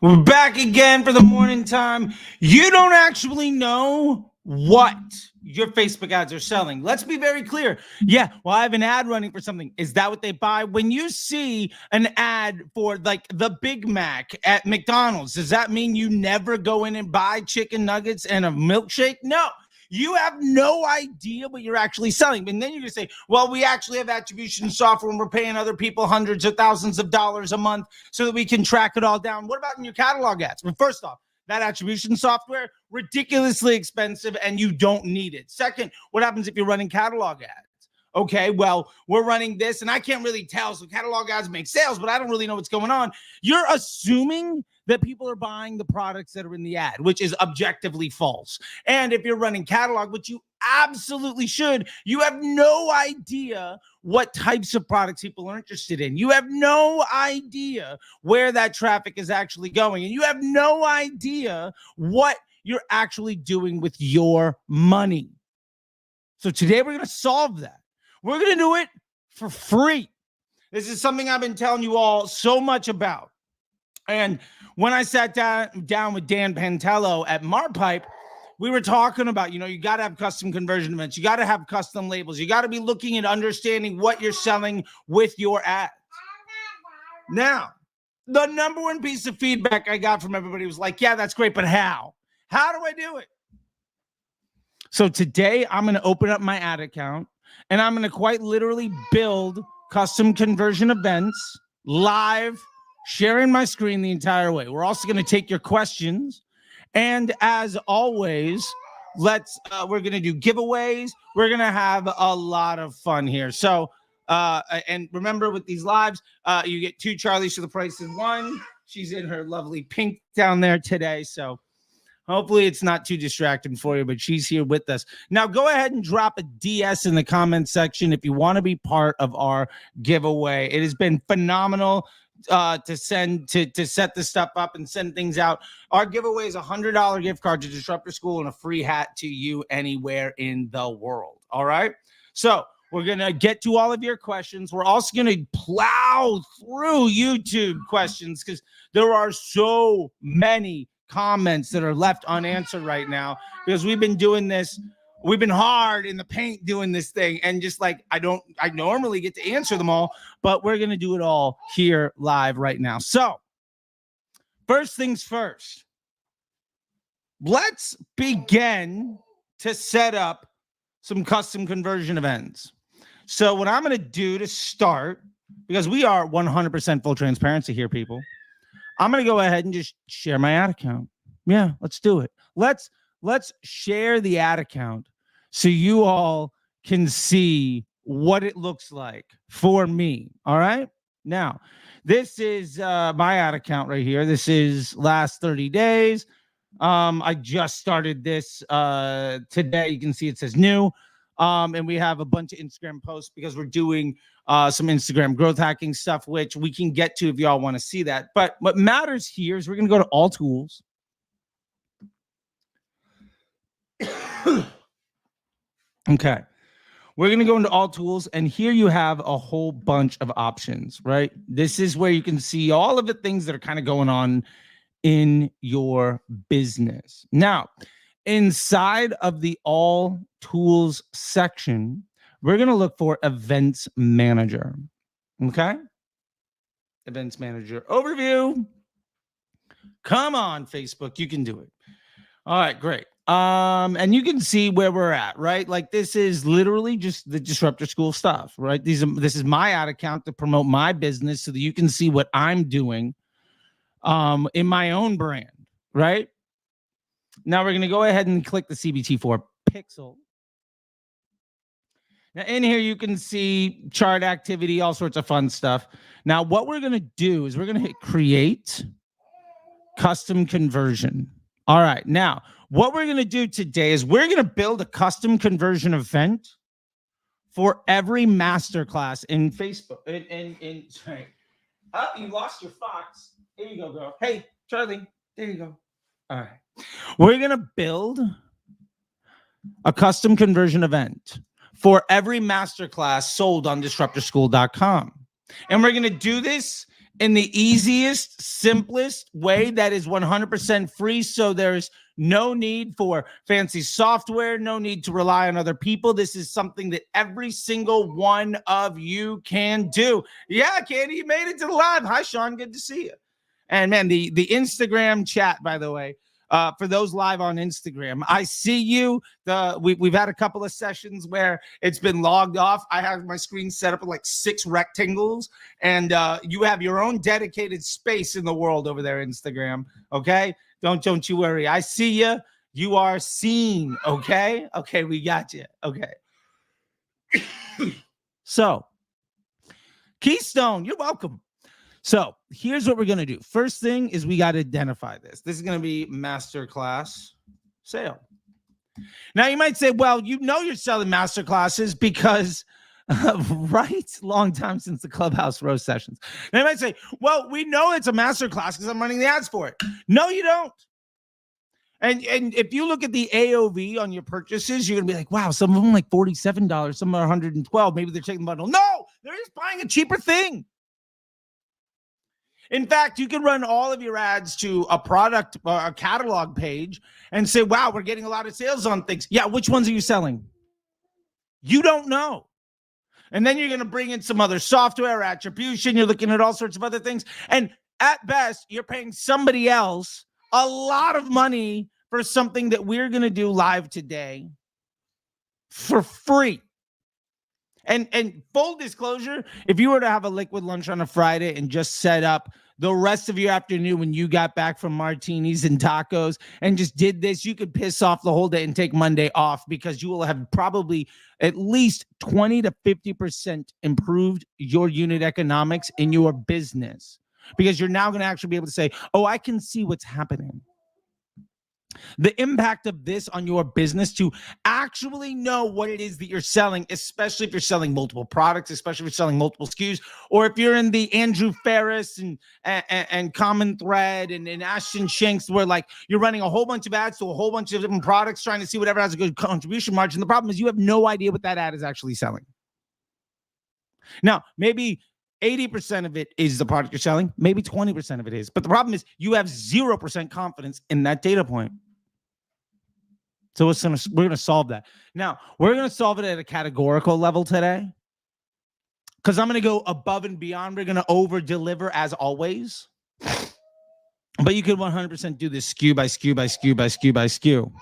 We're back again for the morning time. You don't actually know what your Facebook ads are selling. Let's be very clear. Yeah, well, I have an ad running for something. Is that what they buy? When you see an ad for like the Big Mac at McDonald's, does that mean you never go in and buy chicken nuggets and a milkshake? No. You have no idea what you're actually selling. And then you're going to say, well, we actually have attribution software and we're paying other people hundreds of thousands of dollars a month so that we can track it all down. What about in your catalog ads? Well, first off, that attribution software, ridiculously expensive and you don't need it. Second, what happens if you're running catalog ads? Okay, well, we're running this and I can't really tell. So catalog ads make sales, but I don't really know what's going on. You're assuming that people are buying the products that are in the ad, which is objectively false. And if you're running catalog, which you absolutely should, you have no idea what types of products people are interested in. You have no idea where that traffic is actually going. And you have no idea what you're actually doing with your money. So today we're going to solve that. We're going to do it for free. This is something I've been telling you all so much about. And when I sat down with Dan Pantello at Marpipe, we were talking about, you got to have custom conversion events. You got to have custom labels. You got to be looking at understanding what you're selling with your ads. Now, the number one piece of feedback I got from everybody was like, yeah, that's great, but how? How do I do it? So today I'm going to open up my ad account and I'm going to quite literally build custom conversion events live, sharing my screen the entire way. We're also going to take your questions. And as always, we're going to do giveaways. We're going to have a lot of fun here. So, and remember with these lives, you get 2 Charlies for the price of 1. She's in her lovely pink down there today. So hopefully it's not too distracting for you, but she's here with us. Now go ahead and drop a DS in the comments section if you want to be part of our giveaway. It has been phenomenal to set this stuff up and send things out. Our giveaway is a $100 gift card to Disruptor School and a free hat to you anywhere in the world. All right. So we're going to get to all of your questions. We're also going to plow through YouTube questions because there are so many comments that are left unanswered right now because we've been doing this. We've been hard in the paint doing this thing. And just like, I normally get to answer them all, but we're going to do it all here live right now. So first things first, let's begin to set up some custom conversion events. So what I'm going to do to start, because we are 100% full transparency here, people, I'm going to go ahead and just share my ad account. Yeah, let's do it. Let's share the ad account so you all can see what it looks like for me. All right. Now, this is my ad account right here. This is last 30 days. I just started this today. You can see it says new. And we have a bunch of Instagram posts because we're doing some Instagram growth hacking stuff, which we can get to if y'all want to see that. But what matters here is we're going to go to all tools. Okay. We're going to go into all tools, and here you have a whole bunch of options, right? This is where you can see all of the things that are kind of going on in your business. Now, inside of the all tools section, we're going to look for Events Manager. Okay. Events Manager overview. Come on, Facebook. You can do it. All right, great. And you can see where we're at, right? Like this is literally just the Disruptor School stuff, right? This is my ad account to promote my business so that you can see what I'm doing in my own brand, right? Now we're going to go ahead and click the CBT4 pixel. Now in here, you can see chart activity, all sorts of fun stuff. Now what we're going to do is we're going to hit create custom conversion. All right. Now what we're going to do today is we're going to build a custom conversion event for every masterclass in Facebook. Sorry. Oh, you lost your fox. Here you go, girl. Hey, Charlie. There you go. All right. We're going to build a custom conversion event for every masterclass sold on disruptorschool.com. And we're going to do this in the easiest, simplest way that is 100% free. So there's no need for fancy software, no need to rely on other people. This is something that every single one of you can do. Yeah, Candy, you made it to the live. Hi, Sean. Good to see you. And man, the Instagram chat, by the way, for those live on Instagram, I see you. We've had a couple of sessions where it's been logged off. I have my screen set up with like 6 rectangles, and you have your own dedicated space in the world over there, Instagram. Okay, don't you worry. I see you. You are seen. Okay, we got you. Okay. So, Keystone, you're welcome. So here's what we're going to do. First thing is we got to identify this. This is going to be Masterclass sale. Now you might say, well, you know you're selling Masterclasses because, right? Long time since the Clubhouse Roast sessions. Now you might say, well, we know it's a Masterclass because I'm running the ads for it. No, you don't. And if you look at the AOV on your purchases, you're going to be like, wow, some of them like $47, some are $112. Maybe they're taking the bundle. No, they're just buying a cheaper thing. In fact, you can run all of your ads to a product or a catalog page and say, wow, we're getting a lot of sales on things. Yeah, which ones are you selling? You don't know. And then you're going to bring in some other software, attribution. You're looking at all sorts of other things. And at best, you're paying somebody else a lot of money for something that we're going to do live today for free. And full disclosure, if you were to have a liquid lunch on a Friday and just set up the rest of your afternoon when you got back from martinis and tacos and just did this, you could piss off the whole day and take Monday off because you will have probably at least 20 to 50% improved your unit economics in your business because you're now going to actually be able to say, oh, I can see what's happening. The impact of this on your business to actually know what it is that you're selling, especially if you're selling multiple products, especially if you're selling multiple SKUs, or if you're in the Andrew Ferris and Common Thread and Ashton Shanks, where like you're running a whole bunch of ads to a whole bunch of different products, trying to see whatever has a good contribution margin. The problem is you have no idea what that ad is actually selling. Now, maybe 80% of it is the product you're selling. Maybe 20% of it is. But the problem is you have 0% confidence in that data point. So we're going to solve that. Now, we're going to solve it at a categorical level today because I'm going to go above and beyond. We're going to over-deliver as always. But you could 100% do this SKU by SKU by SKU by SKU by SKU.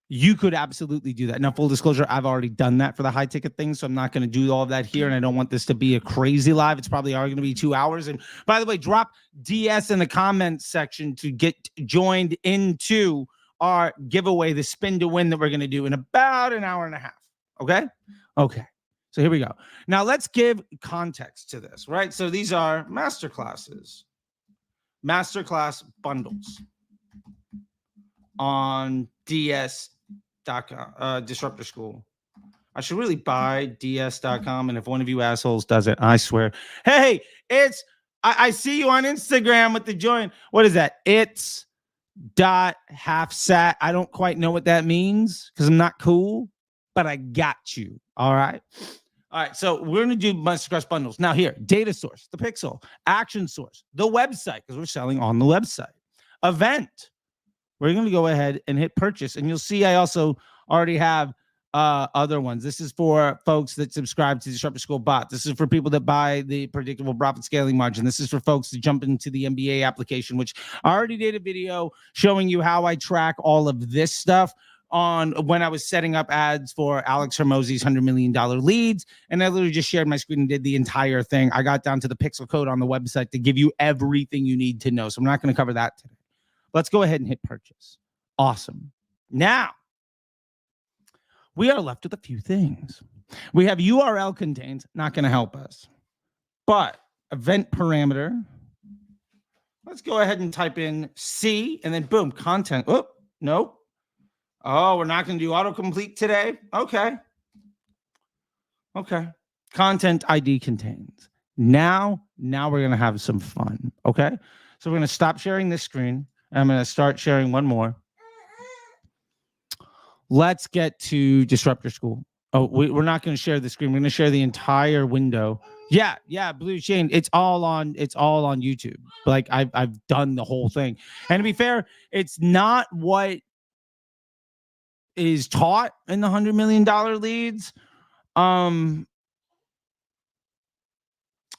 You could absolutely do that. Now, full disclosure, I've already done that for the high ticket thing, so I'm not going to do all of that here, and I don't want this to be a crazy live. It's probably already going to be 2 hours. And by the way, drop DS in the comments section to get joined into our giveaway, the spin to win that we're going to do in about an hour and a half. Okay? Okay. So here we go. Now, let's give context to this, right? So these are masterclasses, masterclass bundles on DS.com, Disruptor School. I should really buy DS.com. And if one of you assholes does it, I swear. Hey, I see you on Instagram with the join. What is that? It's .halfsat. I don't quite know what that means because I'm not cool, but I got you. All right. All right. So we're going to do Masterclass bundles. Now here, data source, the pixel, action source, the website, because we're selling on the website, event. We're going to go ahead and hit purchase. And you'll see I also already have other ones. This is for folks that subscribe to the Disruptor School bot. This is for people that buy the predictable profit scaling margin. This is for folks that jump into the MBA application, which I already did a video showing you how I track all of this stuff on when I was setting up ads for Alex Hermosi's $100 million leads. And I literally just shared my screen and did the entire thing. I got down to the pixel code on the website to give you everything you need to know. So I'm not going to cover that today. Let's go ahead and hit purchase. Awesome. Now, we are left with a few things. We have URL contains, not going to help us. But event parameter, let's go ahead and type in C and then boom, content. Oh, nope. Oh, we're not going to do autocomplete today. Okay. Okay. Content ID contains. Now we're going to have some fun. Okay. So we're going to stop sharing this screen. I'm going to start sharing one more. Let's get to Disruptor School. Oh, we're not going to share the screen. We're going to share the entire window Yeah, Blue Shane. It's all on YouTube. Like I've done the whole thing. And to be fair, it's not what is taught in the $100 million leads. And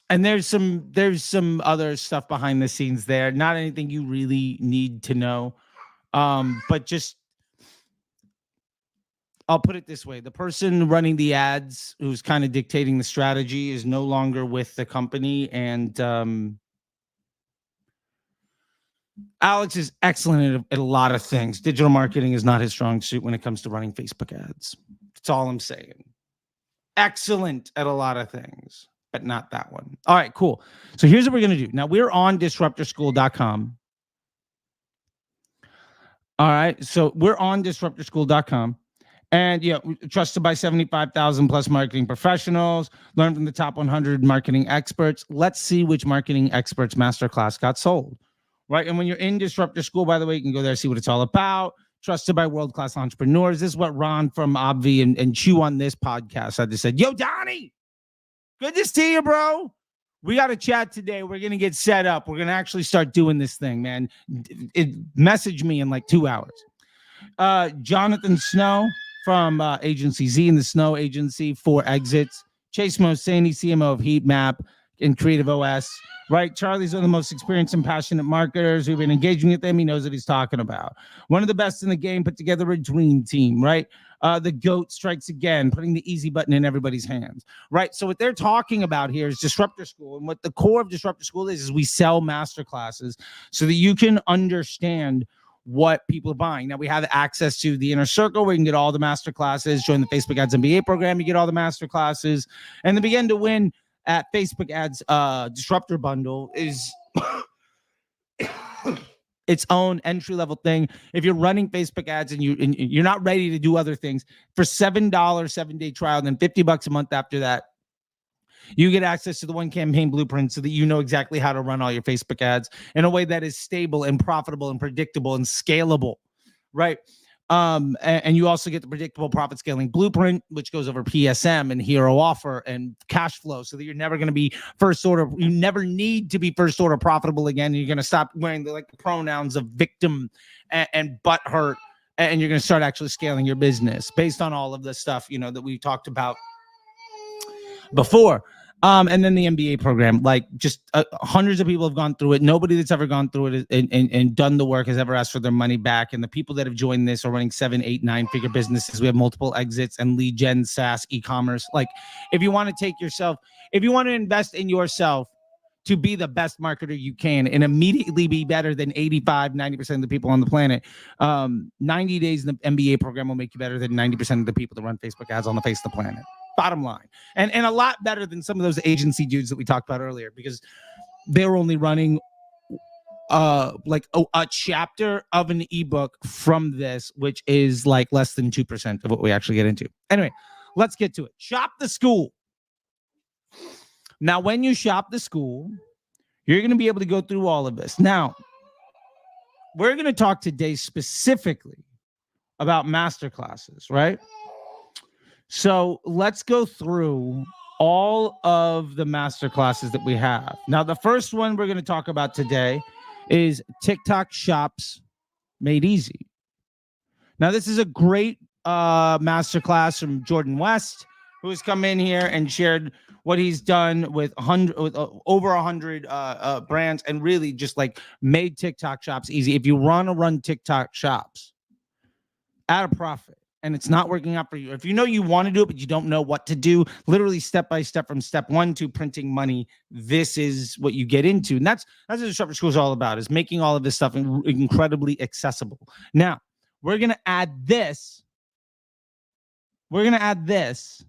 there's some other stuff behind the scenes there. Not anything you really need to know. But just I'll put it this way. The person running the ads who's kind of dictating the strategy is no longer with the company. And Alex is excellent at a lot of things. Digital marketing is not his strong suit when it comes to running Facebook ads. That's all I'm saying. Excellent at a lot of things, but not that one. All right, cool. So here's what we're going to do. Now, we're on disruptorschool.com. All right, so we're on disruptorschool.com. And trusted by 75,000 plus marketing professionals, learn from the top 100 marketing experts. Let's see which marketing experts Masterclass got sold, right? And when you're in Disruptor School, by the way, you can go there, see what it's all about. Trusted by world-class entrepreneurs. This is what Ron from Obvi and Chew on this podcast had to say. Yo, Donnie, good to see you, bro. We got to chat today. We're going to get set up. We're going to actually start doing this thing, man. Message me in like 2 hours. Jonathan Snow from Agency Z and the Snow Agency for Exits. Chase Mosani, CMO of Heatmap and Creative OS. Right? Charlie's one of the most experienced and passionate marketers. We've been engaging with him. He knows what he's talking about. One of the best in the game, put together a dream team, right? The GOAT strikes again, putting the easy button in everybody's hands, right? So what they're talking about here is Disruptor School. And what the core of Disruptor School is we sell masterclasses so that you can understand what people are buying. Now we have access to the inner circle where you can get all the master classes, join the Facebook Ads MBA program, you get all the master classes, and the Begin to Win at Facebook Ads Disruptor Bundle is its own entry-level thing. If you're running Facebook ads and you're not ready to do other things, for $7 7-day trial, then $50 a month after that, you get access to the one campaign blueprint so that you know exactly how to run all your Facebook ads in a way that is stable and profitable and predictable and scalable, right? And you also get the predictable profit scaling blueprint, which goes over PSM and hero offer and cash flow so that you're never going to be first order. You never need to be first order profitable again. You're going to stop wearing the pronouns of victim and butthurt, and you're going to start actually scaling your business based on all of the stuff, that we talked about before. And then the MBA program, just hundreds of people have gone through it. Nobody that's ever gone through it and done the work has ever asked for their money back. And the people that have joined this are running 7, 8, 9-figure businesses. We have multiple exits and lead gen, SaaS, e-commerce. If you want to invest in yourself to be the best marketer you can and immediately be better than 90% of the people on the planet, 90 days in the MBA program will make you better than 90% of the people that run Facebook ads on the face of the planet. Bottom line. And a lot better than some of those agency dudes that we talked about earlier, because they're only running a chapter of an ebook from this, which is less than 2% of what we actually get into. Anyway, let's get to it. Shop the school. Now, when you shop the school, you're going to be able to go through all of this. Now, we're going to talk today specifically about masterclasses, right? So let's go through all of the masterclasses that we have. Now, the first one we're going to talk about today is TikTok Shops Made Easy. Now, this is a great masterclass from Jordan West, who has come in here and shared what he's done with over 100 brands and really just made TikTok shops easy. If you want to run TikTok shops at a profit and it's not working out for you, if you know you want to do it but you don't know what to do, literally step by step from step 1 to printing money, this is what you get into. And that's what Disruptor School is all about, is making all of this stuff incredibly accessible. Now, we're going to add this. We're going to add this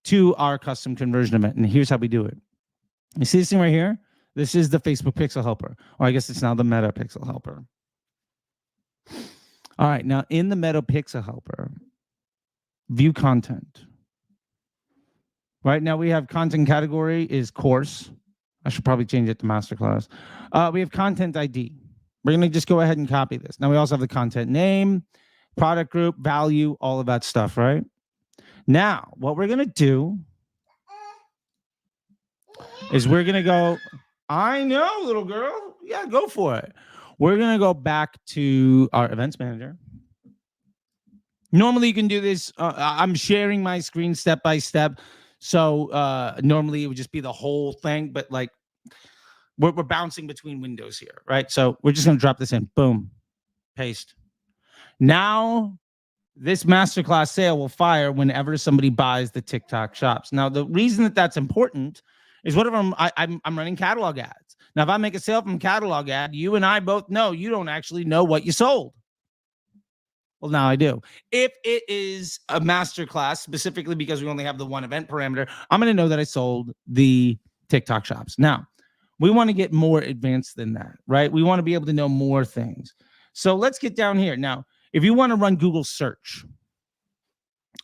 to our custom conversion event. And here's how we do it. You see this thing right here? This is the Facebook Pixel Helper, or I guess it's now the Meta Pixel Helper. All right, now in the Meta Pixel Helper, view content. Right now we have content category is course. I should probably change it to masterclass. We have content ID. We're going to just go ahead and copy this. Now we also have the content name, product group, value, all of that stuff, right? Now, what we're going to do is we're going to go, I know, little girl. Yeah, go for it. We're going to go back to our events manager. Normally you can do this. I'm sharing my screen step by step. So normally it would just be the whole thing, but like we're bouncing between windows here, right? So we're just going to drop this in. Boom. Paste. Now this masterclass sale will fire whenever somebody buys the TikTok shops. Now, the reason that that's important is what if I'm running catalog ads. Now, if I make a sale from catalog ad, you and I both know you don't actually know what you sold. Well, now I do. If it is a masterclass, specifically because we only have the one event parameter, I'm going to know that I sold the TikTok shops. Now, we want to get more advanced than that, right? We want to be able to know more things. So let's get down here. Now, if you want to run Google search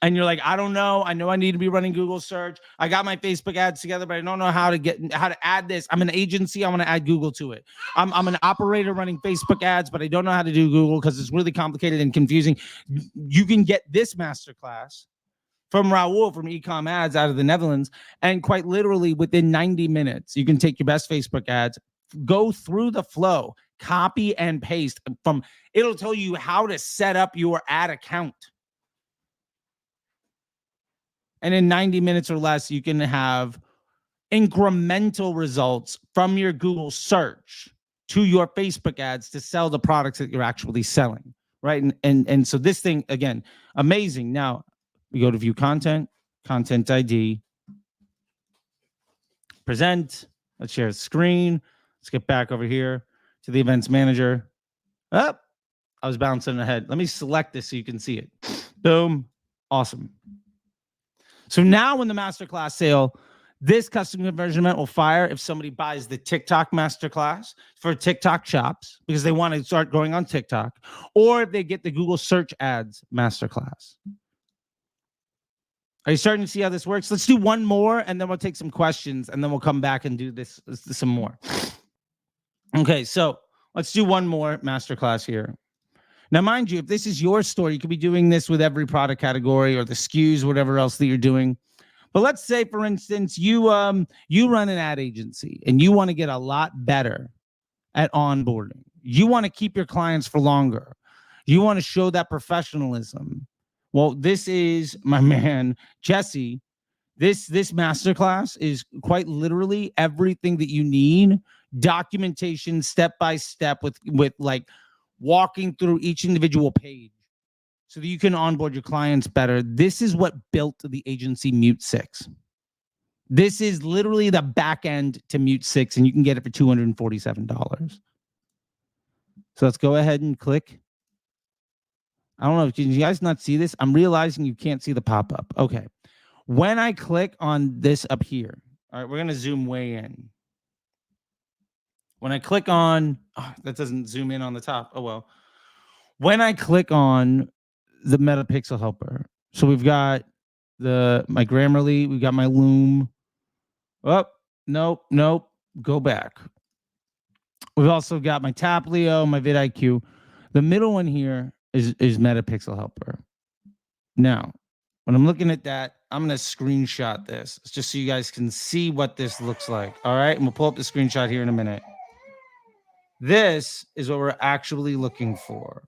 and you're like, I don't know, I know I need to be running Google search. I got my Facebook ads together, but I don't know how to add this. I'm an agency. I want to add Google to it. I'm an operator running Facebook ads, but I don't know how to do Google because it's really complicated and confusing. You can get this masterclass from Raul from Ecom Ads out of the Netherlands. And quite literally within 90 minutes, you can take your best Facebook ads, go through the flow, copy and paste from, it'll tell you how to set up your ad account. And in 90 minutes or less, you can have incremental results from your Google search to your Facebook ads to sell the products that you're actually selling, right? And so this thing, again, amazing. Now, we go to view content, content ID, present. Let's share the screen. Let's get back over here to the events manager. Oh, I was bouncing ahead. Let me select this so you can see it. Boom. Awesome. So now when the masterclass sale, this custom conversion event will fire if somebody buys the TikTok masterclass for TikTok shops because they want to start going on TikTok, or if they get the Google search ads masterclass. Are you starting to see how this works? Let's do one more, and then we'll take some questions, and then we'll come back and do this some more. Okay, so let's do one more masterclass here. Now, mind you, if this is your store, you could be doing this with every product category or the SKUs, whatever else that you're doing. But let's say, for instance, you run an ad agency, and you want to get a lot better at onboarding. You want to keep your clients for longer. You want to show that professionalism. Well, this is my man, Jesse. This masterclass is quite literally everything that you need. Documentation, step by step, with like walking through each individual page so that you can onboard your clients better. This is what built the agency Mute 6. This is literally the back end to Mute 6, and you can get it for $247. So let's go ahead and click. I don't know. Can you guys not see this? I'm realizing you can't see the pop-up. Okay. When I click on this up here, all right, we're going to zoom way in. When I click on, that doesn't zoom in on the top. Oh, well. When I click on the Metapixel helper, so we've got my Grammarly, we've got my Loom. Oh, nope. Go back. We've also got my Taplio, my vidIQ. The middle one here is Metapixel helper. Now, when I'm looking at that, I'm going to screenshot this just so you guys can see what this looks like. All right. And we'll pull up the screenshot here in a minute. This is what we're actually looking for.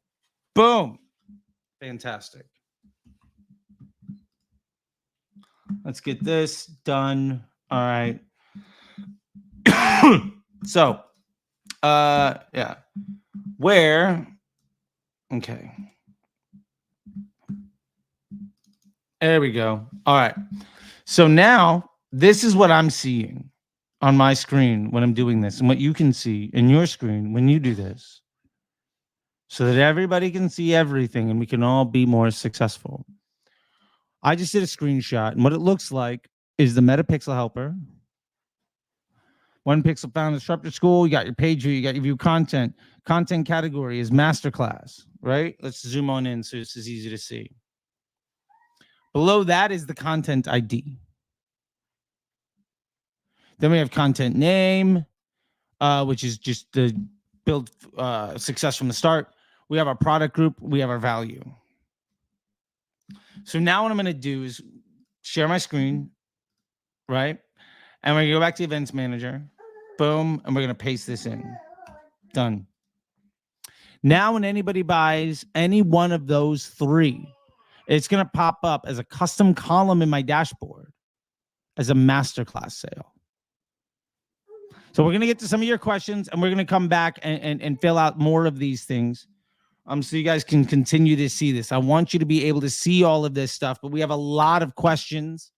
Boom. Fantastic. Let's get this done. All right. So, yeah. Where? Okay. There we go. All right. So now this is what I'm seeing on my screen when I'm doing this, and what you can see in your screen when you do this, so that everybody can see everything and we can all be more successful. I just did a screenshot, and what it looks like is the Metapixel helper. One pixel found Disruptor School. You got your page view. You got your view content. Content category is Masterclass, right? Let's zoom on in so this is easy to see. Below that is the content ID. Then we have content name, which is just the build success from the start. We have our product group. We have our value. So now what I'm going to do is share my screen, right? And we're going to go back to Events Manager. Boom. And we're going to paste this in. Done. Now, when anybody buys any one of those three, it's going to pop up as a custom column in my dashboard as a Masterclass sale. So we're going to get to some of your questions, and we're going to come back and fill out more of these things. So you guys can continue to see this. I want you to be able to see all of this stuff, but we have a lot of questions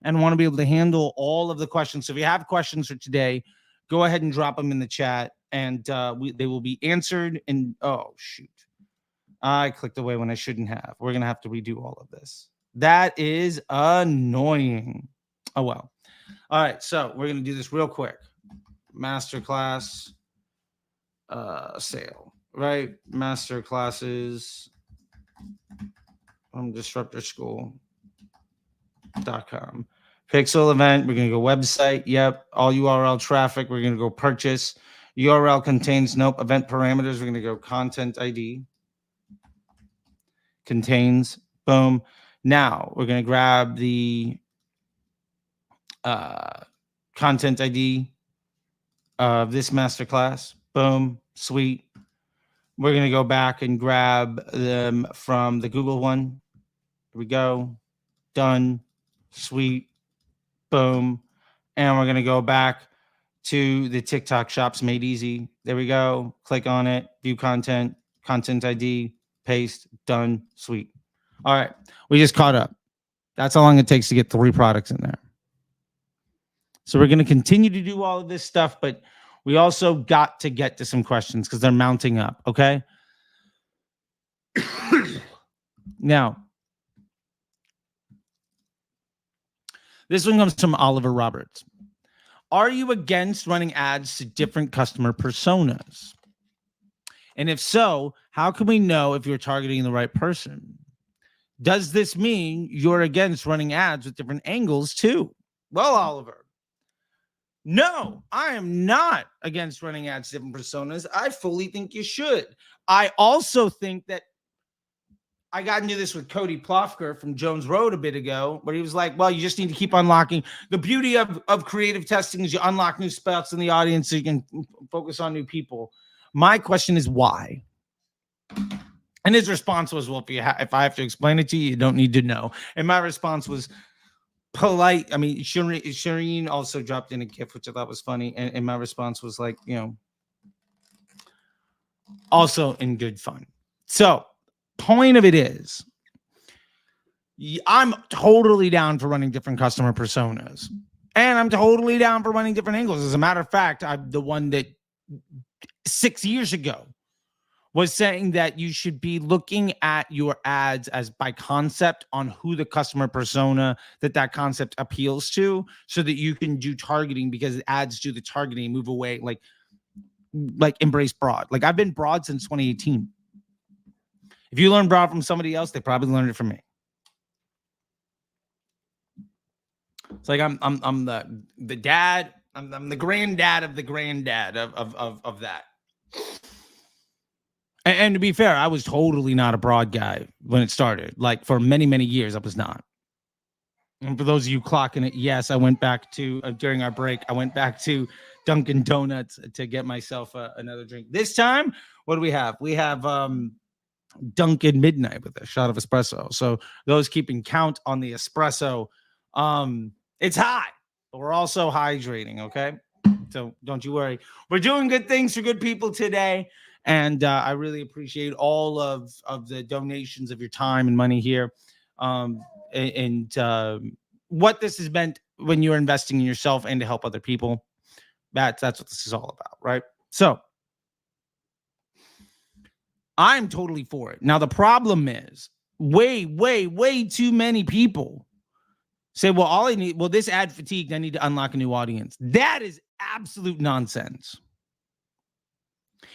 and want to be able to handle all of the questions. So if you have questions for today, go ahead and drop them in the chat, and they will be answered. And oh, shoot. I clicked away when I shouldn't have. We're going to have to redo all of this. That is annoying. Oh, well. All right, so we're going to do this real quick. Masterclass sale, right? Masterclasses from disruptorschool.com. Pixel event, we're going to go website. Yep. All URL traffic, we're going to go purchase. URL contains, nope. Event parameters, we're going to go content ID. Contains, boom. Now we're going to grab the content ID of this masterclass. Boom. Sweet. We're going to go back and grab them from the Google one. Here we go. Done. Sweet. Boom. And we're going to go back to the TikTok shops made easy. There we go. Click on it. View content. Content ID. Paste. Done. Sweet. All right. We just caught up. That's how long it takes to get 3 products in there. So we're going to continue to do all of this stuff, but we also got to get to some questions because they're mounting up, okay? Now, this one comes from Oliver Roberts. Are you against running ads to different customer personas? And if so, how can we know if you're targeting the right person? Does this mean you're against running ads with different angles too? Well, Oliver, no, I am not against running ads to different personas. I fully think you should. I also think that I got into this with Cody Plofker from Jones Road a bit ago, where he was like, well, you just need to keep unlocking. The beauty of creative testing is you unlock new spots in the audience so you can focus on new people. My question is why? And his response was, well, if I have to explain it to you, you don't need to know. And my response was polite. I mean, Shireen also dropped in a GIF, which I thought was funny. And my response was like, also in good fun. So point of it is, I'm totally down for running different customer personas. And I'm totally down for running different angles. As a matter of fact, I'm the one that 6 years ago was saying that you should be looking at your ads as by concept on who the customer persona that concept appeals to, so that you can do targeting, because ads do the targeting, move away, like embrace broad. Like I've been broad since 2018. If you learn broad from somebody else, they probably learned it from me. It's like I'm the dad. I'm the granddad of the granddad of that. And to be fair, I was totally not a broad guy when it started. Like for many, many years, I was not. And for those of you clocking it, yes, I went back to, during our break, I went back to Dunkin' Donuts to get myself another drink. This time, what do we have? We have Dunkin' Midnight with a shot of espresso. So those keeping count on the espresso, it's hot, but we're also hydrating, okay? So don't you worry. We're doing good things for good people today. And I really appreciate all of the donations of your time and money here. And what this has meant when you're investing in yourself and to help other people. That's what this is all about, right? So I'm totally for it. Now, the problem is way too many people say, well, all I need, this ad fatigue, I need to unlock a new audience. That is absolute nonsense.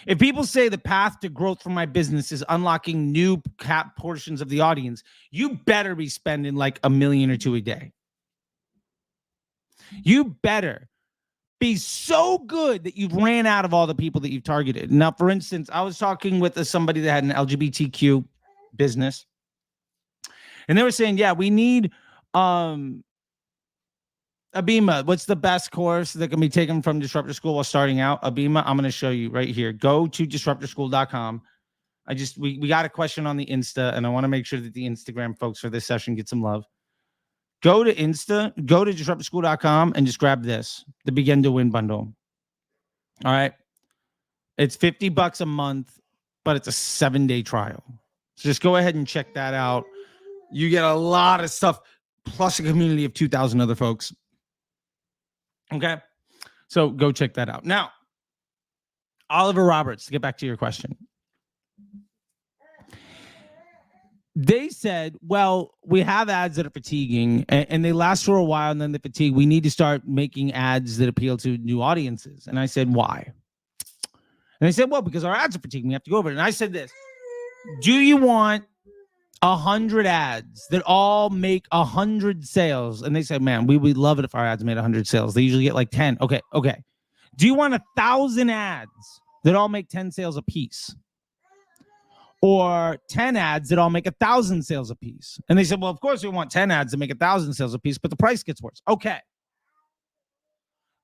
If people say the path to growth for my business is unlocking new cap portions of the audience, you better be spending like $1 million or $2 million a day. You better be so good that you've ran out of all the people that you've targeted. Now, for instance, I was talking with somebody that had an LGBTQ business, and they were saying, yeah, we need Abima, what's the best course that can be taken from Disruptor School while starting out? Abima, I'm going to show you right here. Go to disruptorschool.com. We got a question on the Insta, and I want to make sure that the Instagram folks for this session get some love. Go to disruptorschool.com and just grab this, the Begin to Win bundle. All right. It's $50 a month, but it's a 7-day trial. So just go ahead and check that out. You get a lot of stuff, plus a community of 2,000 other folks. Okay. So go check that out. Now, Oliver Roberts, to get back to your question. They said, well, we have ads that are fatiguing and they last for a while and then they fatigue. We need to start making ads that appeal to new audiences. And I said, why? And they said, well, because our ads are fatiguing. We have to go over it. And I said this, do you want 100 ads that all make 100 sales? And they said, man, we would love it if our ads made 100 sales. They usually get like 10. Okay. Do you want 1,000 ads that all make 10 sales a piece? Or 10 ads that all make 1,000 sales a piece? And they said, well, of course we want 10 ads that make 1,000 sales a piece, but the price gets worse. Okay.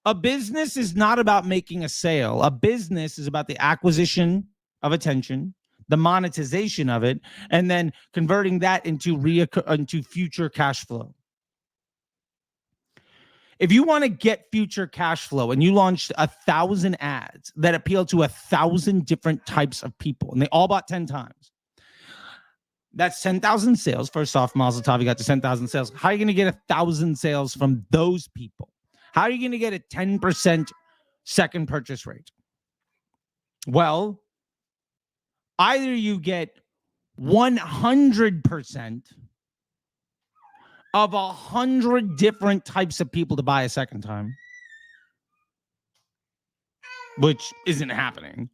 A business is not about making a sale. A business is about the acquisition of attention, the monetization of it, and then converting that into future cash flow. If you want to get future cash flow and you launched 1,000 ads that appeal to 1,000 different types of people, and they all bought 10 times, that's 10,000 sales. First off, Mazel Tov, you got to 10,000 sales. How are you going to get 1,000 sales from those people? How are you going to get a 10% second purchase rate? Well, either you get 100% of 100 different types of people to buy a second time, which isn't happening,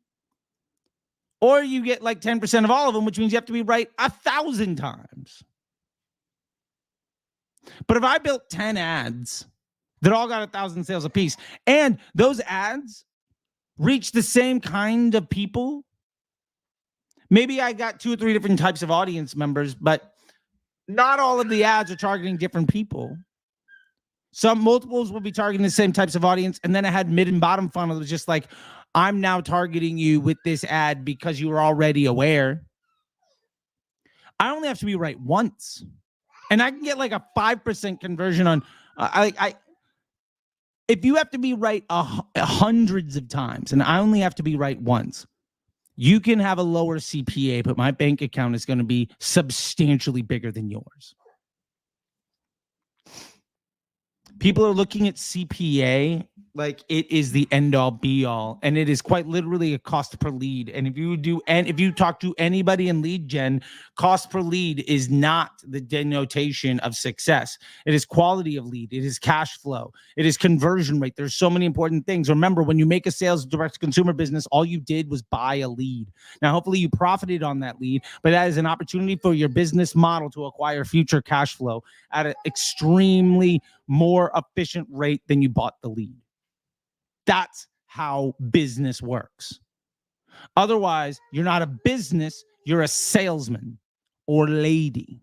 or you get like 10% of all of them, which means you have to be right 1,000 times. But if I built 10 ads that all got 1,000 sales a piece, and those ads reach the same kind of people, maybe I got 2 or 3 different types of audience members, but not all of the ads are targeting different people. Some multiples will be targeting the same types of audience. And then I had mid and bottom funnel. It was just like, I'm now targeting you with this ad because you were already aware. I only have to be right once. And I can get like a 5% conversion on, if you have to be right hundreds of times and I only have to be right once, you can have a lower CPA, but my bank account is going to be substantially bigger than yours. People are looking at CPA like it is the end all be all, and it is quite literally a cost per lead. And if you talk to anybody in lead gen, cost per lead is not the denotation of success. It is quality of lead. It is cash flow. It is conversion rate. There's so many important things. Remember, when you make a sales direct to consumer business, all you did was buy a lead. Now, hopefully you profited on that lead, but that is an opportunity for your business model to acquire future cash flow at an extremely more efficient rate than you bought the lead. That's how business works. Otherwise, you're not a business, you're a salesman or lady.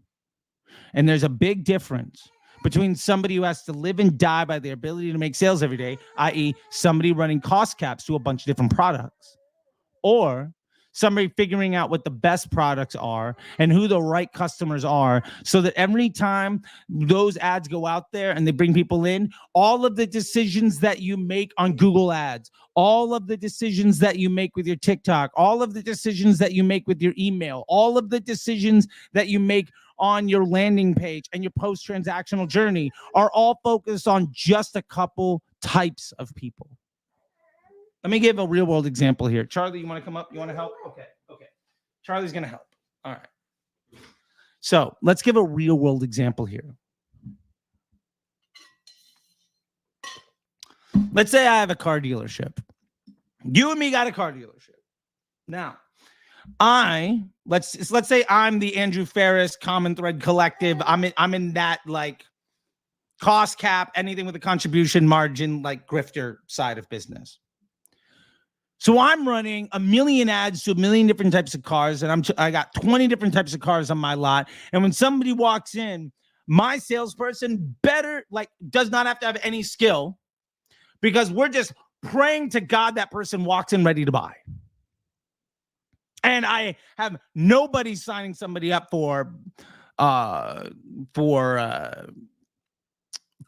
And there's a big difference between somebody who has to live and die by their ability to make sales every day, i.e. somebody running cost caps to a bunch of different products, or somebody figuring out what the best products are and who the right customers are, so that every time those ads go out there and they bring people in, all of the decisions that you make on Google Ads, all of the decisions that you make with your TikTok, all of the decisions that you make with your email, all of the decisions that you make on your landing page and your post-transactional journey are all focused on just a couple types of people. Let me give a real world example here. Charlie, you want to come up? You want to help? Okay. Charlie's going to help. All right. So let's give a real world example here. Let's say I have a car dealership. You and me got a car dealership. Now, let's say I'm the Andrew Ferris Common Thread Collective. I'm in that like cost cap, anything with a contribution margin, like grifter side of business. So I'm running 1 million ads to 1 million different types of cars, and I got 20 different types of cars on my lot. And when somebody walks in, my salesperson does not have to have any skill, because we're just praying to God that person walks in ready to buy. And I have nobody signing somebody up for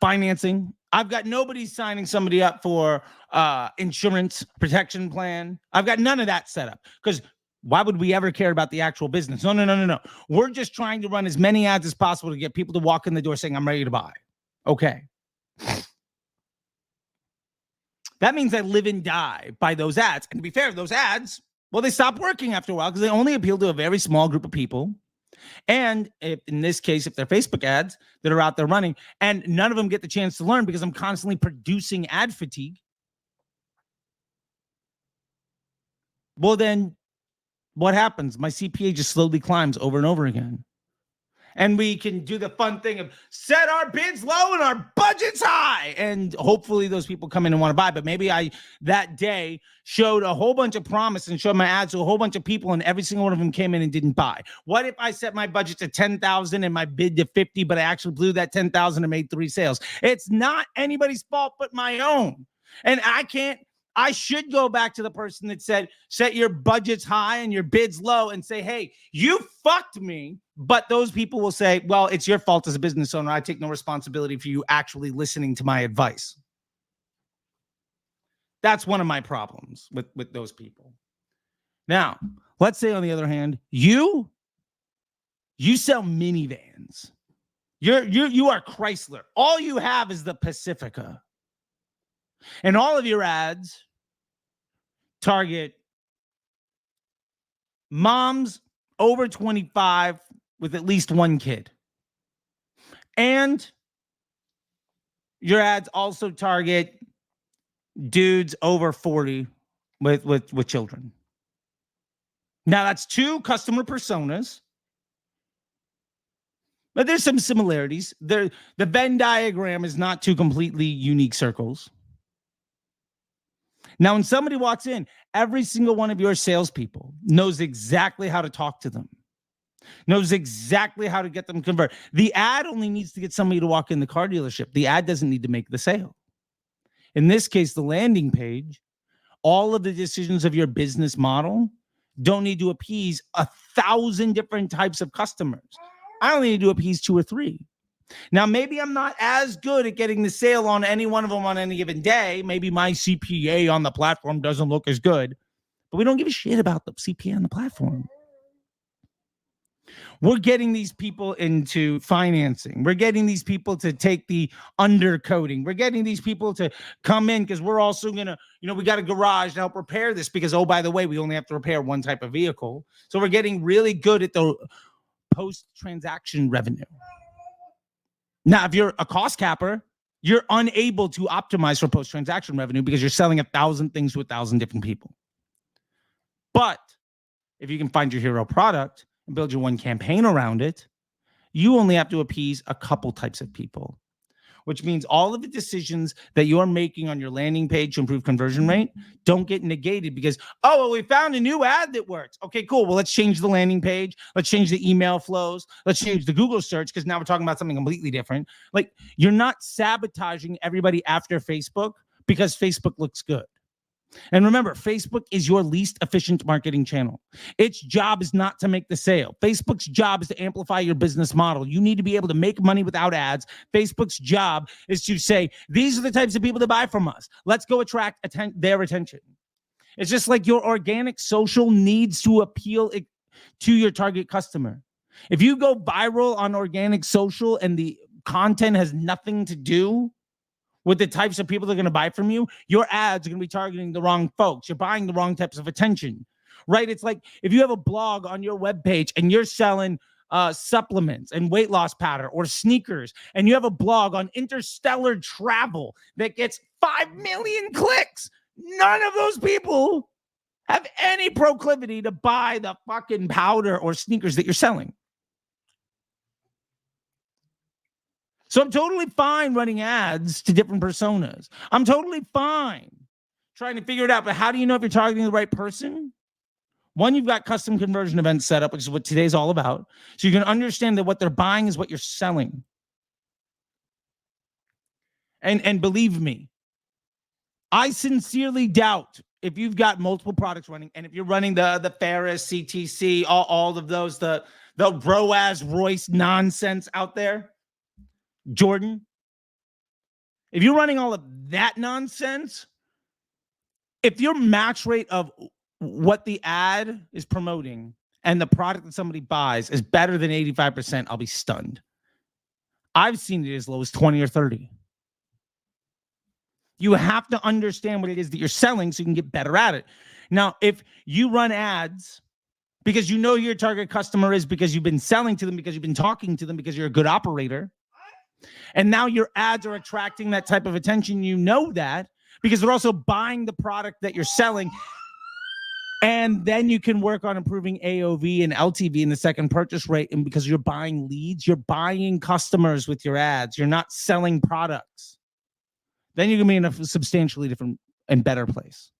financing. I've got nobody signing somebody up for insurance protection plan. I've got none of that set up, because why would we ever care about the actual business? No. We're just trying to run as many ads as possible to get people to walk in the door saying, I'm ready to buy. Okay. That means I live and die by those ads. And to be fair, those ads, well, they stop working after a while because they only appeal to a very small group of people. And in this case, if they're Facebook ads that are out there running, and none of them get the chance to learn because I'm constantly producing ad fatigue, well, then what happens? My CPA just slowly climbs over and over again. And we can do the fun thing of set our bids low and our budget's high. And hopefully those people come in and want to buy. But maybe I, that day, showed a whole bunch of promise and showed my ads to a whole bunch of people, and every single one of them came in and didn't buy. What if I set my budget to 10,000 and my bid to 50, but I actually blew that 10,000 and made 3 sales? It's not anybody's fault but my own. And I should go back to the person that said, set your budgets high and your bids low, and say, hey, you fucked me. But those people will say, well, it's your fault as a business owner. I take no responsibility for you actually listening to my advice. That's one of my problems with those people. Now, let's say on the other hand, you sell minivans. You are Chrysler. All you have is the Pacifica. And all of your ads target moms over 25 with at least one kid. And your ads also target dudes over 40 with children. Now, that's 2 customer personas. But there's some similarities. The Venn diagram is not 2 completely unique circles. Now, when somebody walks in, every single one of your salespeople knows exactly how to talk to them, knows exactly how to get them convert. The ad only needs to get somebody to walk in the car dealership. The ad doesn't need to make the sale. In this case, the landing page, all of the decisions of your business model don't need to appease 1,000 different types of customers. I only need to appease 2 or 3. Now, maybe I'm not as good at getting the sale on any one of them on any given day. Maybe my CPA on the platform doesn't look as good, but we don't give a shit about the CPA on the platform. We're getting these people into financing. We're getting these people to take the undercoating. We're getting these people to come in because we're also going to, we got a garage to help repair this because, oh, by the way, we only have to repair one type of vehicle. So we're getting really good at the post-transaction revenue. Now, if you're a cost capper, you're unable to optimize for post-transaction revenue because you're selling 1,000 things to 1,000 different people. But if you can find your hero product and build your one campaign around it, you only have to appease a couple types of people, which means all of the decisions that you're making on your landing page to improve conversion rate don't get negated because, oh, well, we found a new ad that works. Okay, cool. Well, let's change the landing page. Let's change the email flows. Let's change the Google search because now we're talking about something completely different. Like, you're not sabotaging everybody after Facebook because Facebook looks good. And remember, Facebook is your least efficient marketing channel. Its job is not to make the sale. Facebook's job is to amplify your business model. You need to be able to make money without ads. Facebook's job is to say, these are the types of people that buy from us. Let's go attract their attention. It's just like your organic social needs to appeal to your target customer. If you go viral on organic social and the content has nothing to do with the types of people that are going to buy from you, your ads are going to be targeting the wrong folks. You're buying the wrong types of attention, right? It's like if you have a blog on your webpage and you're selling supplements and weight loss powder or sneakers, and you have a blog on interstellar travel that gets 5 million clicks, none of those people have any proclivity to buy the fucking powder or sneakers that you're selling. So I'm totally fine running ads to different personas. I'm totally fine trying to figure it out. But how do you know if you're targeting the right person? One, you've got custom conversion events set up, which is what today's all about. So you can understand that what they're buying is what you're selling. And believe me, I sincerely doubt if you've got multiple products running, and if you're running the Ferris, CTC, all of those, the ROAS, Royce nonsense out there, Jordan, if you're running all of that nonsense, if your match rate of what the ad is promoting and the product that somebody buys is better than 85%, I'll be stunned. I've seen it as low as 20 or 30. You have to understand what it is that you're selling so you can get better at it. Now, if you run ads because you know who your target customer is, because you've been selling to them, because you've been talking to them, because you're a good operator, and now your ads are attracting that type of attention, you know that, because they're also buying the product that you're selling. And then you can work on improving AOV and LTV in the second purchase rate. And because you're buying leads, you're buying customers with your ads. You're not selling products. Then you're going to be in a substantially different and better place.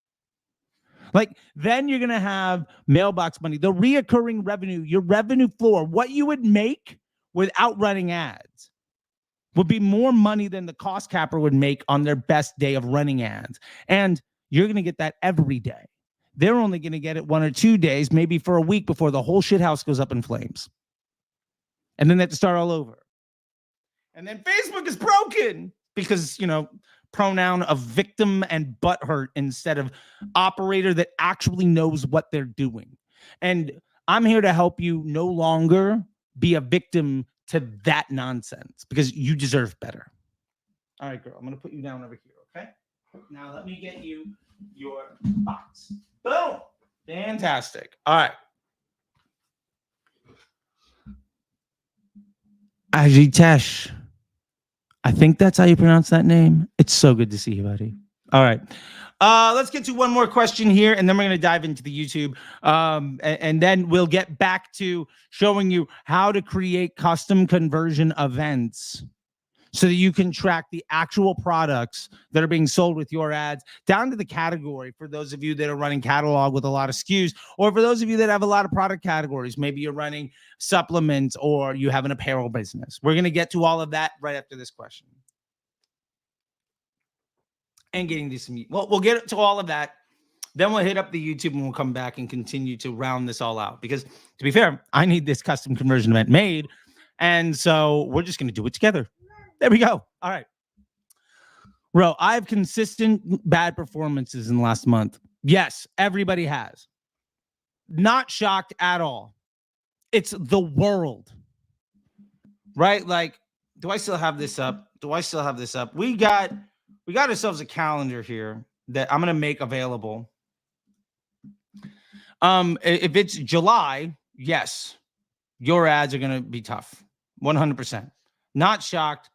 Like, then you're going to have mailbox money, the reoccurring revenue, your revenue floor, what you would make without running ads would be more money than the cost capper would make on their best day of running ads. And you're going to get that every day. They're only going to get it 1 or 2 days, maybe for a week, before the whole shit house goes up in flames. And then they have to start all over. And then Facebook is broken because, pronoun of victim and butthurt instead of operator that actually knows what they're doing. And I'm here to help you no longer be a victim to that nonsense, because you deserve better. All right, girl, I'm going to put you down over here, okay? Now let me get you your box. Boom. Fantastic. All right. Ajitesh. I think that's how you pronounce that name. It's so good to see you, buddy. All right. Let's get to one more question here, and then we're going to dive into the YouTube. And then we'll get back to showing you how to create custom conversion events so that you can track the actual products that are being sold with your ads down to the category, for those of you that are running catalog with a lot of SKUs, or for those of you that have a lot of product categories. Maybe you're running supplements or you have an apparel business. We're going to get to all of that right after this question. And getting to some, we'll get to all of that. Then we'll hit up the YouTube and we'll come back and continue to round this all out. Because to be fair, I need this custom conversion event made. And so we're just going to do it together. There we go. All right. Bro, I have consistent bad performances in the last month. Yes, everybody has. Not shocked at all. It's the world. Right? Like, do I still have this up? We got ourselves a calendar here that I'm going to make available. If it's July, yes, your ads are going to be tough. 100%. Not shocked.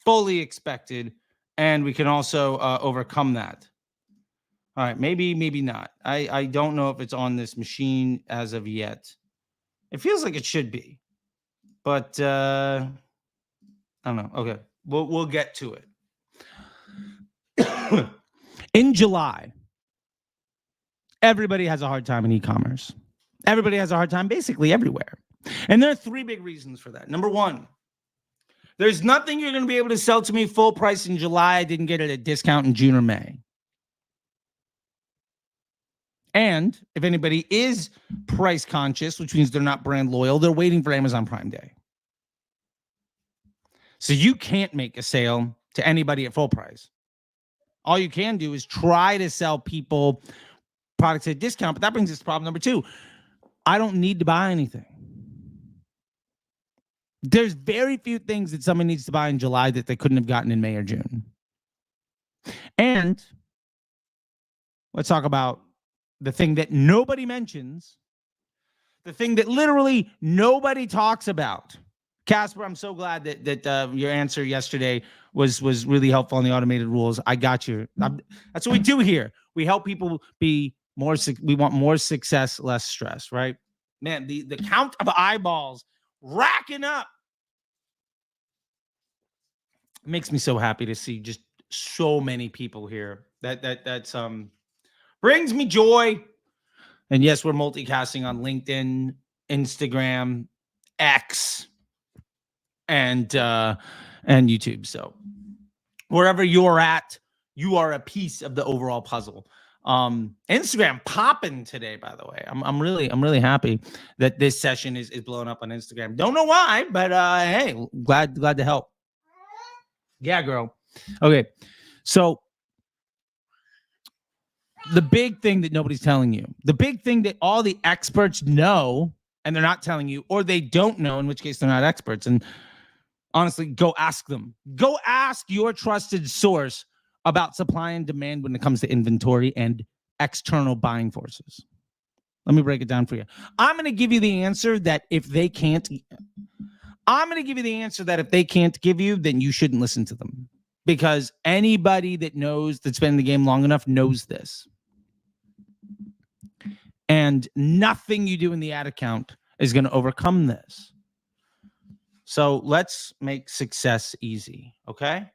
Fully expected, and we can also overcome that. All right, maybe not. I don't know if it's on this machine as of yet. It feels like it should be, but I don't know. Okay, we'll get to it. In July, everybody has a hard time in e-commerce. Everybody has a hard time basically everywhere, and there are 3 big reasons for that. Number 1. There's nothing you're going to be able to sell to me full price in July I didn't get at a discount in June or May. And if anybody is price conscious, which means they're not brand loyal, they're waiting for Amazon Prime Day. So you can't make a sale to anybody at full price. All you can do is try to sell people products at a discount, but that brings us to problem number 2. I don't need to buy anything. There's very few things that someone needs to buy in July that they couldn't have gotten in May or June. And let's talk about the thing that nobody mentions, the thing that literally nobody talks about. Casper, I'm so glad that your answer yesterday was really helpful on the automated rules. I got you. That's what we do here. We help people be more. We want more success, less stress, right? Man, the count of eyeballs racking up makes me so happy to see just so many people here. That's brings me joy. And yes, we're multicasting on LinkedIn, Instagram, X, and YouTube. So Wherever you're at, you are a piece of the overall puzzle. Instagram popping today, by the way. I'm really happy that this session is blowing up on Instagram. Don't know why, but hey, glad to help. Yeah, girl. Okay, so the big thing that nobody's telling you, the big thing that all the experts know and they're not telling you, or they don't know, in which case they're not experts. And honestly, go ask them. Go ask your trusted source about supply and demand when it comes to inventory and external buying forces. Let me break it down for you. I'm going to give you the answer that if they can't, give you, then you shouldn't listen to them. Because anybody that knows, that's been in the game long enough, knows this. And nothing you do in the ad account is going to overcome this. So let's make success easy, okay?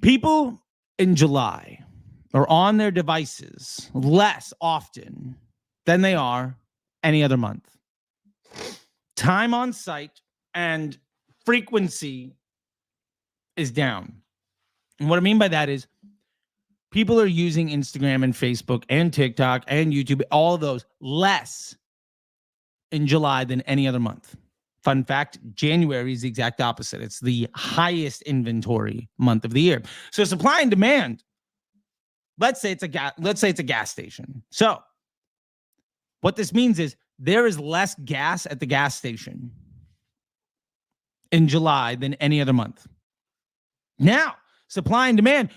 People in July are on their devices less often than they are any other month. Time on site and frequency is down. And what I mean by that is people are using Instagram and Facebook and TikTok and YouTube, all of those, less in July than any other month. Fun fact, January is the exact opposite. It's the highest inventory month of the year. So supply and demand, let's say it's a gas station. So what this means is there is less gas at the gas station in July than any other month. Now, supply and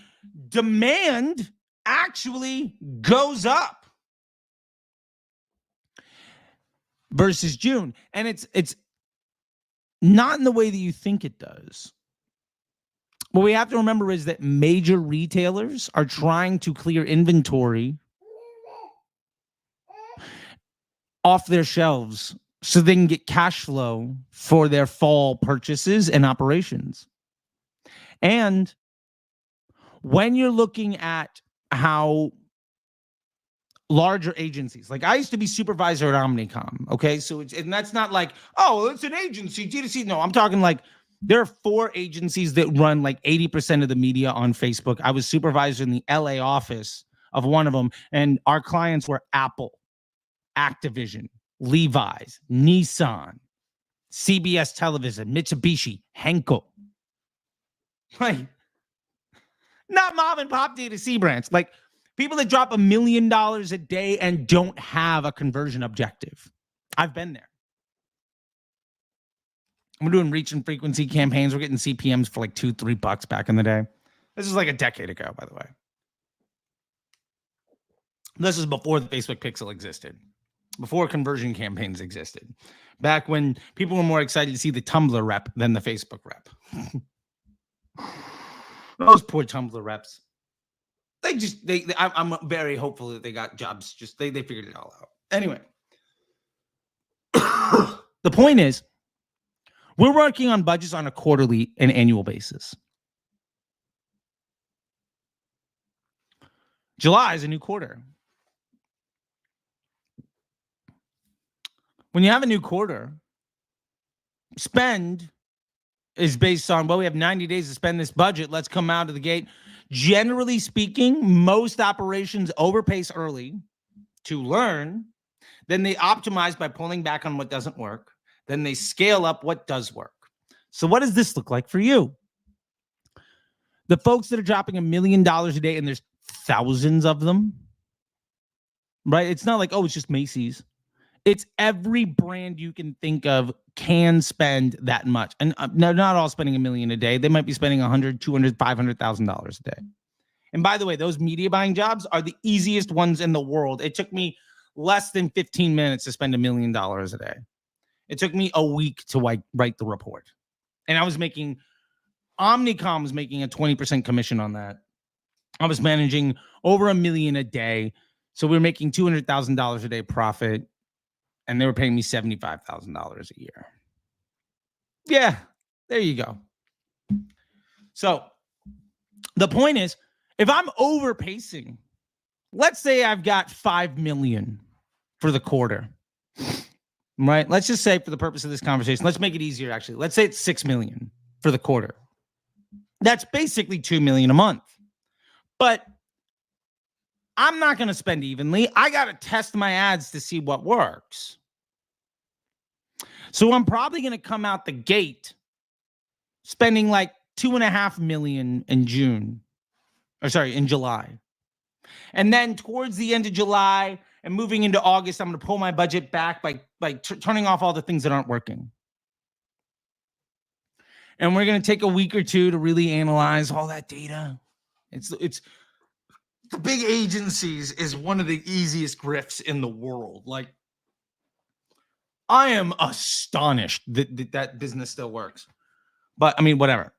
demand actually goes up versus June. And it's not in the way that you think it does. What we have to remember is that major retailers are trying to clear inventory off their shelves so they can get cash flow for their fall purchases and operations. And when you're looking at how larger agencies, like I used to be supervisor at Omnicom, okay? So and that's not like, oh, it's an agency, D2C. No, I'm talking like there are 4 agencies that run like 80% of the media on Facebook. I was supervisor in the LA office of one of them, and our clients were Apple, Activision, Levi's, Nissan, CBS Television, Mitsubishi, Henkel. Like, not mom and pop D2C brands. Like, people that drop $1 million a day and don't have a conversion objective. I've been there. We're doing reach and frequency campaigns. We're getting CPMs for like $2-3 back in the day. This is like a decade ago, by the way. This is before the Facebook Pixel existed, before conversion campaigns existed, back when people were more excited to see the Tumblr rep than the Facebook rep. Those poor Tumblr reps. I'm very hopeful that they got jobs. Just they figured it all out. Anyway, the point is, we're working on budgets on a quarterly and annual basis. July is a new quarter. When you have a new quarter, spend is based on, well, we have 90 days to spend this budget. Let's come out of the gate. Generally speaking, most operations overpace early to learn. Then they optimize by pulling back on what doesn't work. Then they scale up what does work. So what does this look like for you? The folks that are dropping $1 million a day, and there's thousands of them, right? It's not like, oh, it's just Macy's. It's every brand you can think of can spend that much. And they're not all spending $1 million a day. They might be spending $100,000, $200,000, $500,000 a day. And by the way, those media buying jobs are the easiest ones in the world. It took me less than 15 minutes to spend $1 million a day. It took me a week to write the report. And Omnicom was making a 20% commission on that. I was managing over $1 million a day. So we were making $200,000 a day profit. And they were paying me $75,000 a year. Yeah, there you go. So the point is, if I'm overpacing, let's say I've got 5 million for the quarter, right? Let's just say, for the purpose of this conversation, let's make it easier, actually. Let's say it's 6 million for the quarter. That's basically $2 million a month. But I'm not going to spend evenly. I got to test my ads to see what works. So I'm probably going to come out the gate spending like $2.5 million in July. And then towards the end of July and moving into August, I'm going to pull my budget back by turning off all the things that aren't working. And we're going to take a week or two to really analyze all that data. It's the big agencies is one of the easiest grifts in the world. Like, I am astonished that business still works. But I mean, whatever.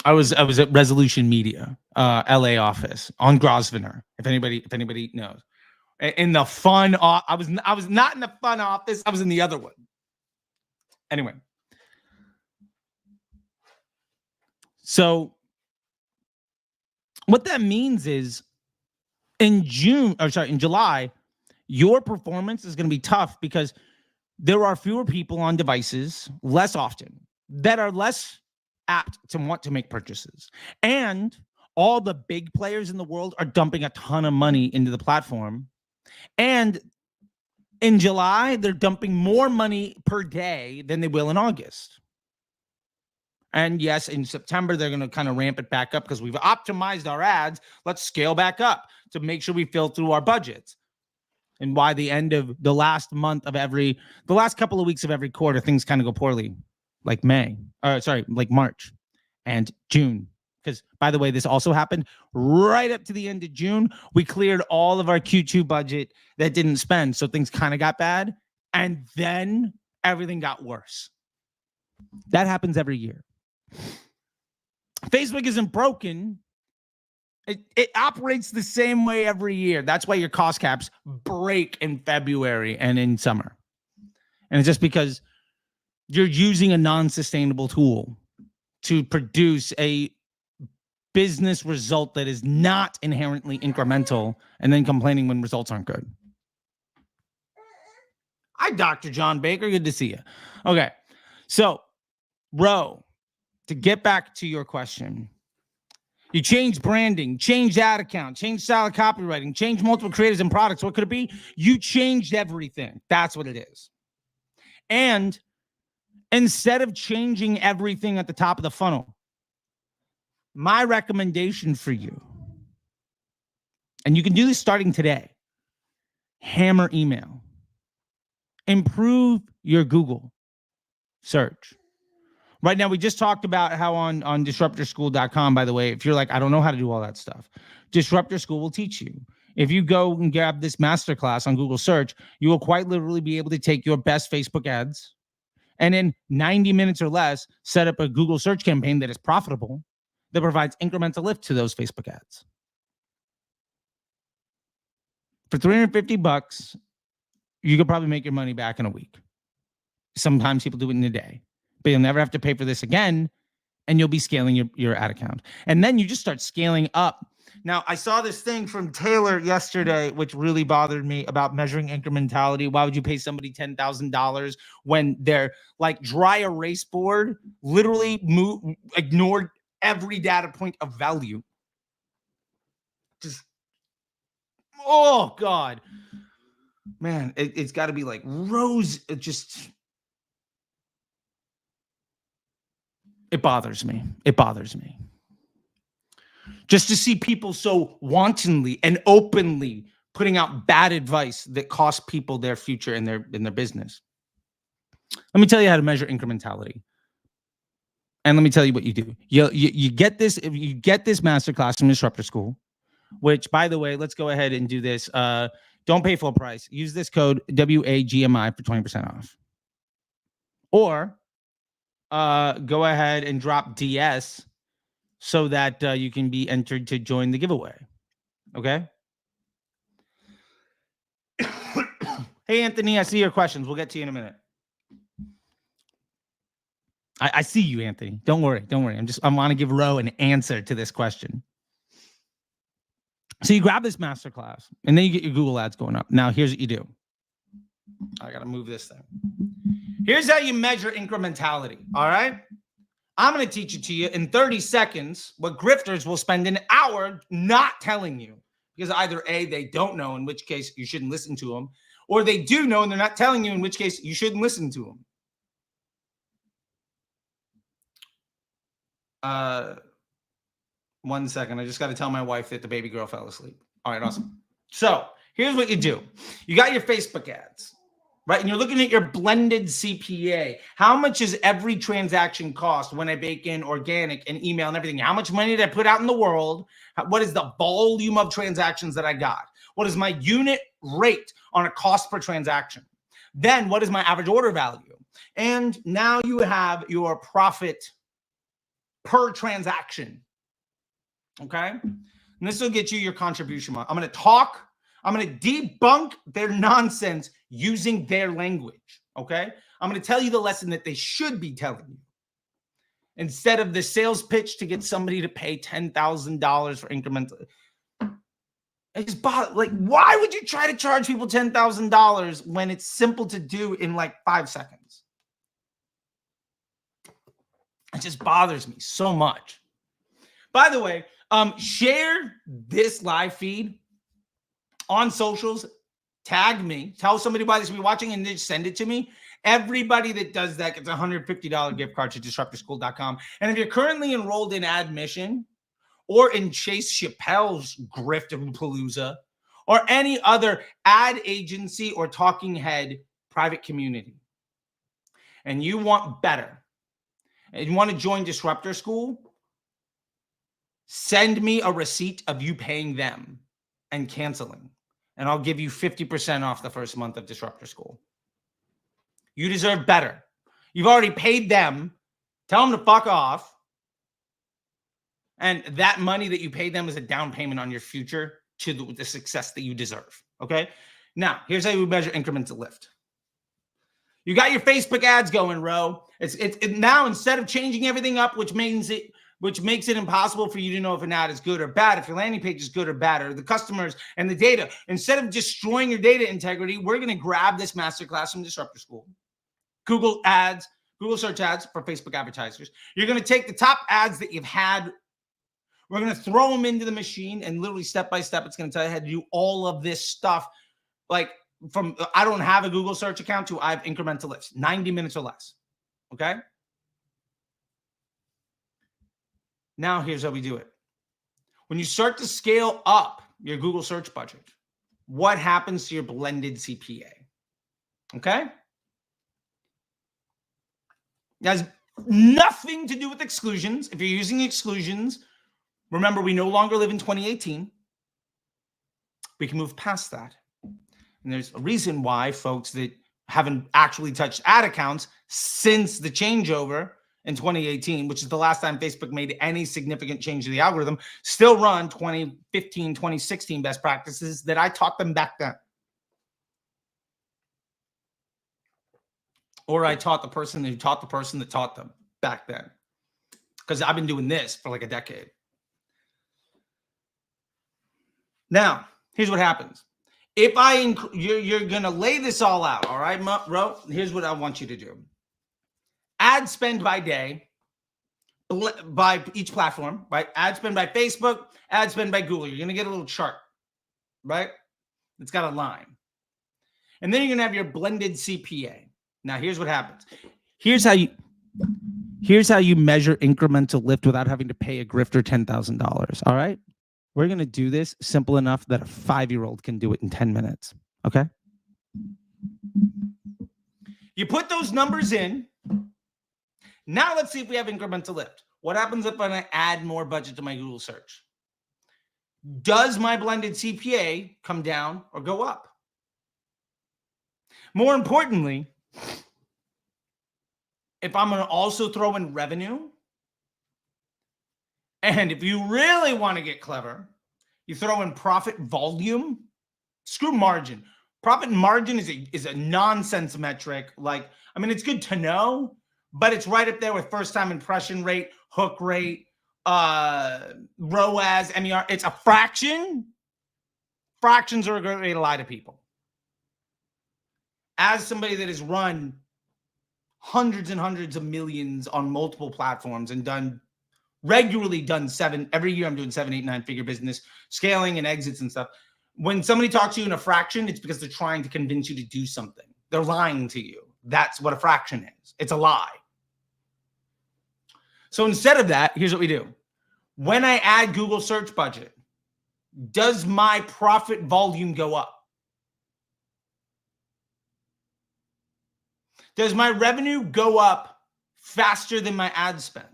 I was at Resolution Media, LA office on Grosvenor. If anybody knows, in the fun, I was not in the fun office. I was in the other one. Anyway, so what that means is in July, your performance is going to be tough because there are fewer people on devices less often that are less apt to want to make purchases. And all the big players in the world are dumping a ton of money into the platform. And in July, they're dumping more money per day than they will in August. And yes, in September, they're going to kind of ramp it back up because we've optimized our ads. Let's scale back up to make sure we fill through our budgets. And by the end of the last couple of weeks of every quarter, things kind of go poorly, like March and June. Because, by the way, this also happened right up to the end of June. We cleared all of our Q2 budget that didn't spend. So things kind of got bad. And then everything got worse. That happens every year. Facebook isn't broken. It operates the same way every year. That's why your cost caps break in February and in summer. And it's just because you're using a non-sustainable tool to produce a business result that is not inherently incremental and then complaining when results aren't good. Hi, Dr. John Baker. Good to see you. Okay. So, Ro, to get back to your question, you change branding, change ad account, change style of copywriting, change multiple creatives and products. What could it be? You changed everything. That's what it is. And instead of changing everything at the top of the funnel, my recommendation for you, and you can do this starting today, hammer email. Improve your Google search. Right now, we just talked about how on disruptorschool.com, by the way, if you're like, I don't know how to do all that stuff, Disruptor School will teach you. If you go and grab this masterclass on Google search, you will quite literally be able to take your best Facebook ads and in 90 minutes or less, set up a Google search campaign that is profitable, that provides incremental lift to those Facebook ads. For $350, you could probably make your money back in a week. Sometimes people do it in a day, but you'll never have to pay for this again, and you'll be scaling your ad account. And then you just start scaling up. Now, I saw this thing from Taylor yesterday, which really bothered me about measuring incrementality. Why would you pay somebody $10,000 when their like dry erase board literally ignored every data point of value? Just, oh God, man, it's got to be like rose. It bothers me. It bothers me. Just to see people so wantonly and openly putting out bad advice that costs people their future and their business. Let me tell you how to measure incrementality. And let me tell you what you do. You get this, if you get this masterclass from Disruptor School, which, by the way, let's go ahead and do this. Don't pay full price. Use this code WAGMI for 20% off. Or go ahead and drop DS so that you can be entered to join the giveaway. Okay? Hey, Anthony, I see your questions. We'll get to you in a minute. I see you, Anthony. Don't worry. Don't worry. I want to give Ro an answer to this question. So you grab this masterclass, and then you get your Google ads going up. Now, here's what you do. I got to move this thing. Here's how you measure incrementality, all right? I'm going to teach it to you in 30 seconds what grifters will spend an hour not telling you. Because either A, they don't know, in which case you shouldn't listen to them, or they do know and they're not telling you, in which case you shouldn't listen to them. 1 second. I just got to tell my wife that the baby girl fell asleep. All right, awesome. So here's what you do. You got your Facebook ads, right? And you're looking at your blended CPA. How much does every transaction cost when I bake in organic and email and everything? How much money did I put out in the world? What is the volume of transactions that I got? What is my unit rate on a cost per transaction? Then what is my average order value? And now you have your profit per transaction. Okay. And this will get you your contribution mark. I'm going to debunk their nonsense using their language. Okay. I'm going to tell you the lesson that they should be telling you. Instead of the sales pitch to get somebody to pay $10,000 for incremental. It just bothers, like, why would you try to charge people $10,000 when it's simple to do in like 5 seconds? It just bothers me so much. By the way, share this live feed on socials, tag me, tell somebody why they should be watching, and then send it to me. Everybody that does that gets a $150 gift card to disruptorschool.com. And if you're currently enrolled in Admission or in Chase Chappelle's Grift-a-Palooza or any other ad agency or talking head private community, and you want better, and you want to join Disruptor School, send me a receipt of you paying them and canceling, and I'll give you 50% off the first month of Disruptor School. You deserve better. You've already paid them. Tell them to fuck off. And that money that you paid them is a down payment on your future to the success that you deserve. Okay? Now, here's how you measure incremental lift. You got your Facebook ads going, Ro. It's now, instead of changing everything up, which makes it impossible for you to know if an ad is good or bad, if your landing page is good or bad, or the customers and the data. Instead of destroying your data integrity, we're going to grab this masterclass from Disruptor School. Google ads, Google search ads for Facebook advertisers. You're going to take the top ads that you've had. We're going to throw them into the machine, and literally step by step, it's going to tell you how to do all of this stuff. Like from, I don't have a Google search account to I have incremental lifts, 90 minutes or less. Okay. Now, here's how we do it. When you start to scale up your Google search budget, what happens to your blended CPA? Okay? It has nothing to do with exclusions. If you're using exclusions, remember, we no longer live in 2018. We can move past that. And there's a reason why folks that haven't actually touched ad accounts since the changeover in 2018, which is the last time Facebook made any significant change to the algorithm, still run 2015, 2016 best practices that I taught them back then. Or I taught the person who taught the person that taught them back then. Because I've been doing this for like a decade. Now, here's what happens. If you're going to lay this all out, all right, Ro? Here's what I want you to do. Ad spend by day, by each platform, right? Ad spend by Facebook, ad spend by Google. You're going to get a little chart, right? It's got a line. And then you're going to have your blended CPA. Now, here's what happens. Here's how you measure incremental lift without having to pay a grifter $10,000, all right? We're going to do this simple enough that a 5-year-old can do it in 10 minutes, okay? You put those numbers in. Now let's see if we have incremental lift. What happens if I add more budget to my Google search? Does my blended CPA come down or go up? More importantly, if I'm going to also throw in revenue, and if you really want to get clever, you throw in profit volume. Screw margin. Profit margin is a nonsense metric. Like, I mean, it's good to know, but it's right up there with first-time impression rate, hook rate, ROAS, MER. It's a fraction. Fractions are a great way to lie to people. As somebody that has run hundreds and hundreds of millions on multiple platforms and regularly done every year. I'm doing 7, 8, 9-figure business, scaling and exits and stuff. When somebody talks to you in a fraction, it's because they're trying to convince you to do something. They're lying to you. That's what a fraction is. It's a lie. So instead of that, here's what we do. When I add Google search budget, does my profit volume go up? Does my revenue go up faster than my ad spend?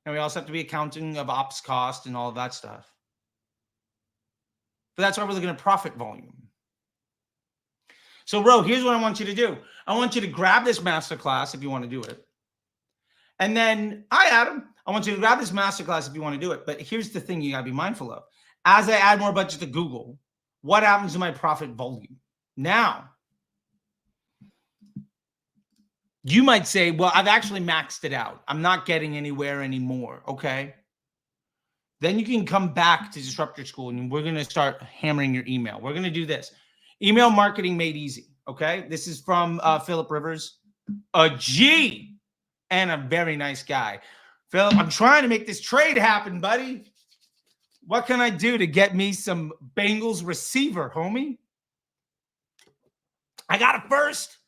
And we also have to be accounting of ops cost and all of that stuff. But that's why we're looking at profit volume. So, Ro, here's what I want you to do. I want you to grab this masterclass if you want to do it. And then, hi, Adam. I want you to grab this masterclass if you want to do it. But here's the thing you got to be mindful of. As I add more budget to Google, what happens to my profit volume? Now, you might say, well, I've actually maxed it out. I'm not getting anywhere anymore. Okay. Then you can come back to Disruptor School and we're going to start hammering your email. We're going to do this. Email marketing made easy. Okay. This is from Philip Rivers, a G and a very nice guy. Philip, I'm trying to make this trade happen, buddy. What can I do to get me some Bengals receiver, homie? I got a first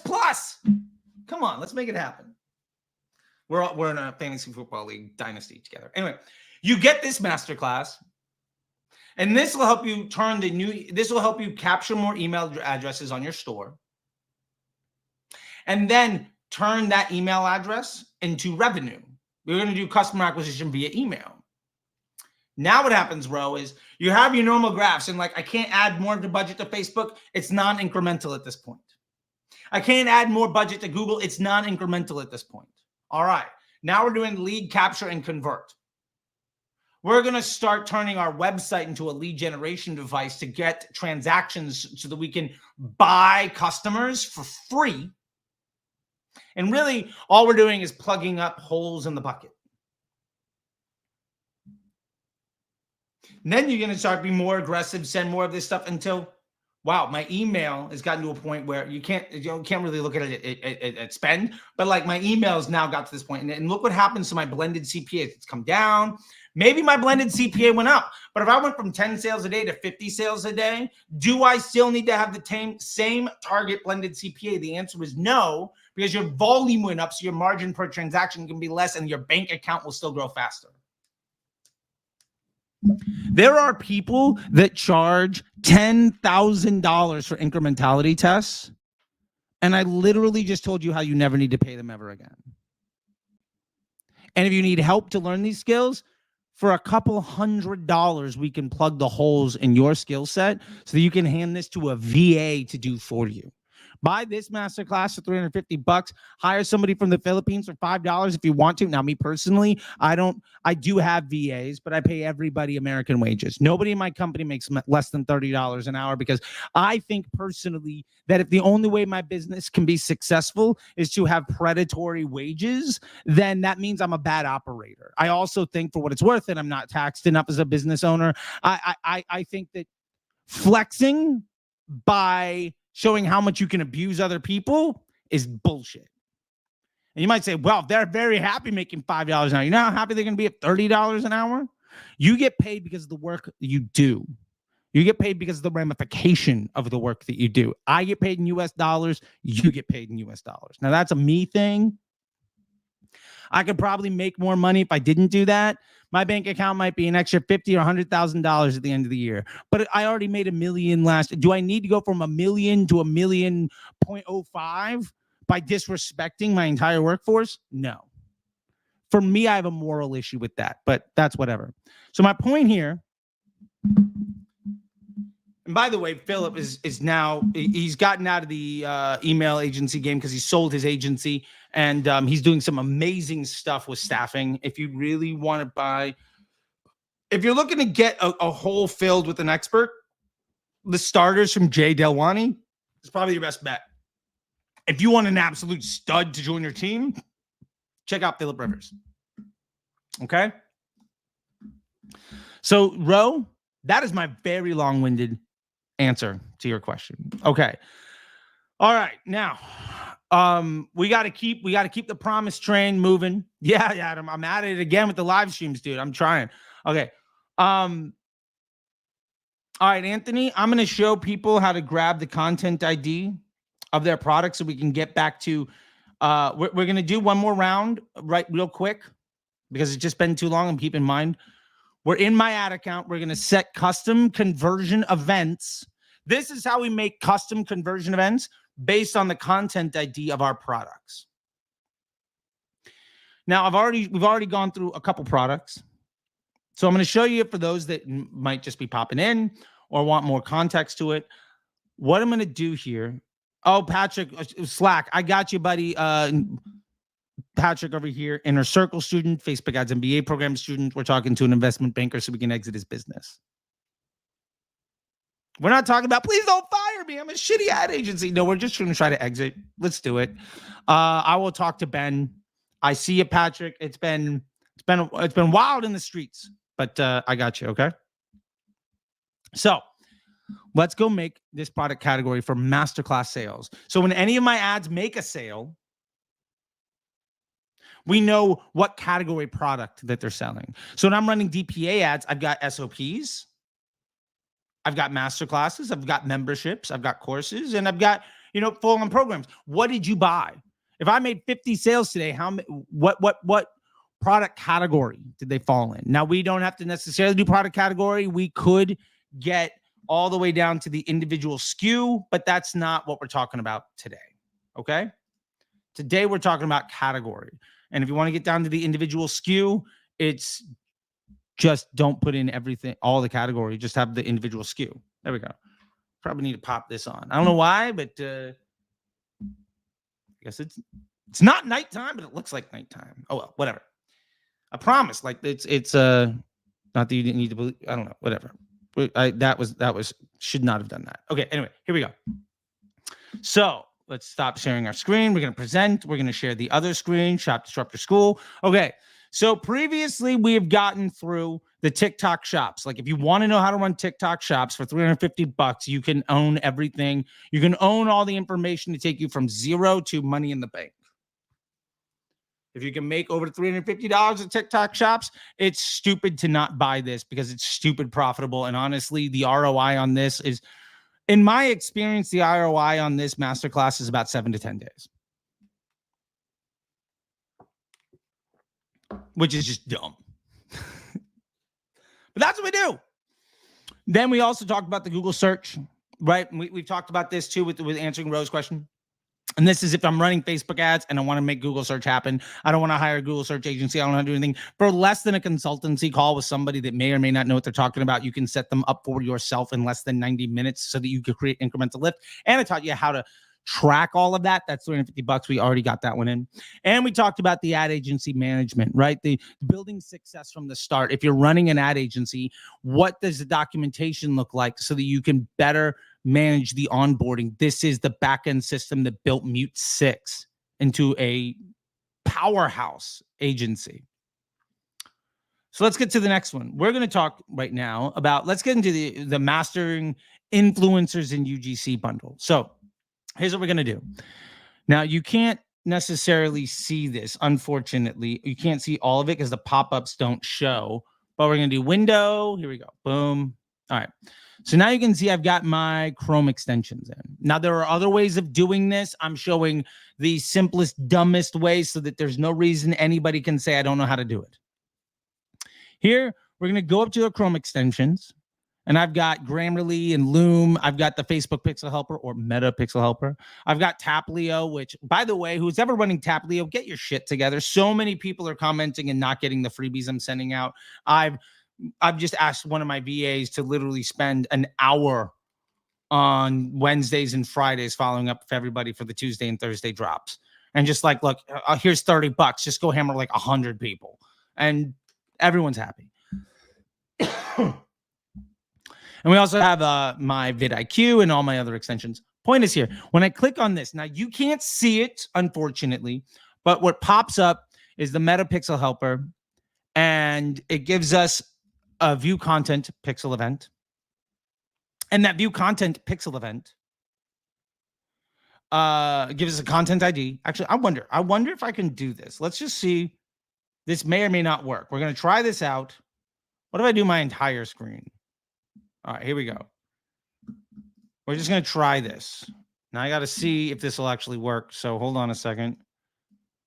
plus. Come on, let's make it happen. We're in a fantasy football league dynasty together. Anyway, you get this masterclass, and this will help you this will help you capture more email addresses on your store, and then turn that email address into revenue. We're going to do customer acquisition via email. Now what happens, Ro, is you have your normal graphs, and like I can't add more of the budget to Facebook. It's non-incremental at this point. I can't add more budget to Google. It's non-incremental at this point. All right. Now we're doing lead capture and convert. We're going to start turning our website into a lead generation device to get transactions so that we can buy customers for free. And really, all we're doing is plugging up holes in the bucket. And then you're going to start being more aggressive, send more of this stuff until, wow, my email has gotten to a point where you can't really look at it at spend, but like my email's now got to this point. And look what happens to my blended CPA. It's come down. Maybe my blended CPA went up, but if I went from 10 sales a day to 50 sales a day, do I still need to have the same target blended CPA? The answer is no, because your volume went up, so your margin per transaction can be less and your bank account will still grow faster. There are people that charge $10,000 for incrementality tests, and I literally just told you how you never need to pay them ever again. And if you need help to learn these skills, for a couple $100, we can plug the holes in your skill set so that you can hand this to a VA to do for you. Buy this masterclass for $350. Hire somebody from the Philippines for $5 if you want to. Now, me personally, I do have VAs, but I pay everybody American wages. Nobody in my company makes less than $30 an hour because I think personally that if the only way my business can be successful is to have predatory wages, then that means I'm a bad operator. I also think, for what it's worth, that I'm not taxed enough as a business owner. I think that flexing by showing how much you can abuse other people is bullshit. And you might say, well, if they're very happy making $5 an hour, you know how happy they're going to be at $30 an hour? You get paid because of the work that you do. You get paid because of the ramification of the work that you do. I get paid in US dollars. You get paid in US dollars. Now, that's a me thing. I could probably make more money if I didn't do that. My bank account might be an extra $50,000 or $100,000 at the end of the year. But I already made $1 million last. Do I need to go from $1 million to $1.05 million by disrespecting my entire workforce? No. For me, I have a moral issue with that, but that's whatever. So my point here, and by the way, Philip is now, he's gotten out of the email agency game because he sold his agency, and he's doing some amazing stuff with staffing. If you really want to buy, if you're looking to get a hole filled with an expert, the starters from Jay Delwani is probably your best bet. If you want an absolute stud to join your team, check out Philip Rivers. Okay? So, Ro, that is my very long-winded answer to your question. Okay. All right. Now, We got to keep the promise train moving. Yeah, Adam, I'm at it again with the live streams, dude. I'm trying. Okay. All right, Anthony, I'm going to show people how to grab the content ID of their product so we can get back to, we're going to do one more round right real quick because it's just been too long. And keep in mind, we're in my ad account. We're going to set custom conversion events. This is how we make custom conversion events based on the content ID of our products. Now, we've already gone through a couple products. So I'm going to show you for those that might just be popping in or want more context to it. What I'm going to do here. Oh, Patrick, Slack. I got you, buddy. Patrick over here, Inner Circle student, Facebook Ads MBA program student. We're talking to an investment banker so we can exit his business. We're not talking about, please don't fire me, I'm a shitty ad agency. No, we're just going to try to exit. Let's do it. I will talk to Ben. I see you, Patrick. It's been wild in the streets, but I got you. Okay. So let's go make this product category for Masterclass sales. So when any of my ads make a sale, we know what category product that they're selling. So when I'm running DPA ads, I've got SOPs, I've got masterclasses, I've got memberships, I've got courses, and I've got, full-on programs. What did you buy? If I made 50 sales today, what product category did they fall in? Now, we don't have to necessarily do product category. We could get all the way down to the individual SKU, but that's not what we're talking about today. Okay? Today, we're talking about category. And if you want to get down to the individual SKU, it's just don't put in everything, all the category, just have the individual SKU. There we go. Probably need to pop this on. I don't know why, but I guess it's not nighttime, but it looks like nighttime. Oh, well, whatever. I promise. Like it's not that you didn't need to believe. I don't know. Whatever. That was should not have done that. Okay. Anyway, here we go. So let's stop sharing our screen. We're going to present. We're going to share the other screen, Shop Disruptor School. Okay. So previously we have gotten through the TikTok shops. Like if you want to know how to run TikTok shops for $350, you can own everything. You can own all the information to take you from zero to money in the bank. If you can make over $350 at TikTok shops, it's stupid to not buy this because it's stupid profitable. And honestly, the ROI on this is, in my experience, the ROI on this masterclass is about 7 to 10 days. Which is just dumb. But that's what we do. Then we also talked about the Google search, right? We've talked about this too with answering Rose's question. And this is if I'm running Facebook ads and I want to make Google search happen. I don't want to hire a Google search agency. I don't want to do anything. For less than a consultancy call with somebody that may or may not know what they're talking about, you can set them up for yourself in less than 90 minutes so that you can create incremental lift. And I taught you how to track all of that. That's $350. We already got that one in. And we talked about the ad agency management, right? The building success from the start. If you're running an ad agency, what does the documentation look like so that you can better manage the onboarding? This is the back-end system that built Mute 6 into a powerhouse agency. So let's get to the next one. We're going to talk right now about, let's get into the mastering influencers in UGC bundle. So here's what we're going to do. Now, you can't necessarily see this, unfortunately. You can't see all of it because the pop-ups don't show. But we're going to do window. Here we go. Boom. All right. So now you can see I've got my Chrome extensions in. Now, there are other ways of doing this. I'm showing the simplest, dumbest way so that there's no reason anybody can say I don't know how to do it. Here, we're going to go up to the Chrome extensions. And I've got Grammarly and Loom. I've got the Facebook Pixel Helper or Meta Pixel Helper. I've got Taplio, which, by the way, who's ever running Taplio, get your shit together. So many people are commenting and not getting the freebies I'm sending out. I've just asked one of my VAs to literally spend an hour on Wednesdays and Fridays following up with everybody for the Tuesday and Thursday drops. And just like, look, here's $30. Just go hammer like 100 people. And everyone's happy. And we also have my vidIQ and all my other extensions. Point is here, when I click on this, now you can't see it, unfortunately, but what pops up is the Meta Pixel Helper, and it gives us a view content pixel event. And that view content pixel event Give us a content ID. Actually, I wonder if I can do this. Let's just see. This may or may not work. We're going to try this out. What if I do my entire screen? All right, here we go. We're just going to try this. Now I got to see if this will actually work. So hold on a second.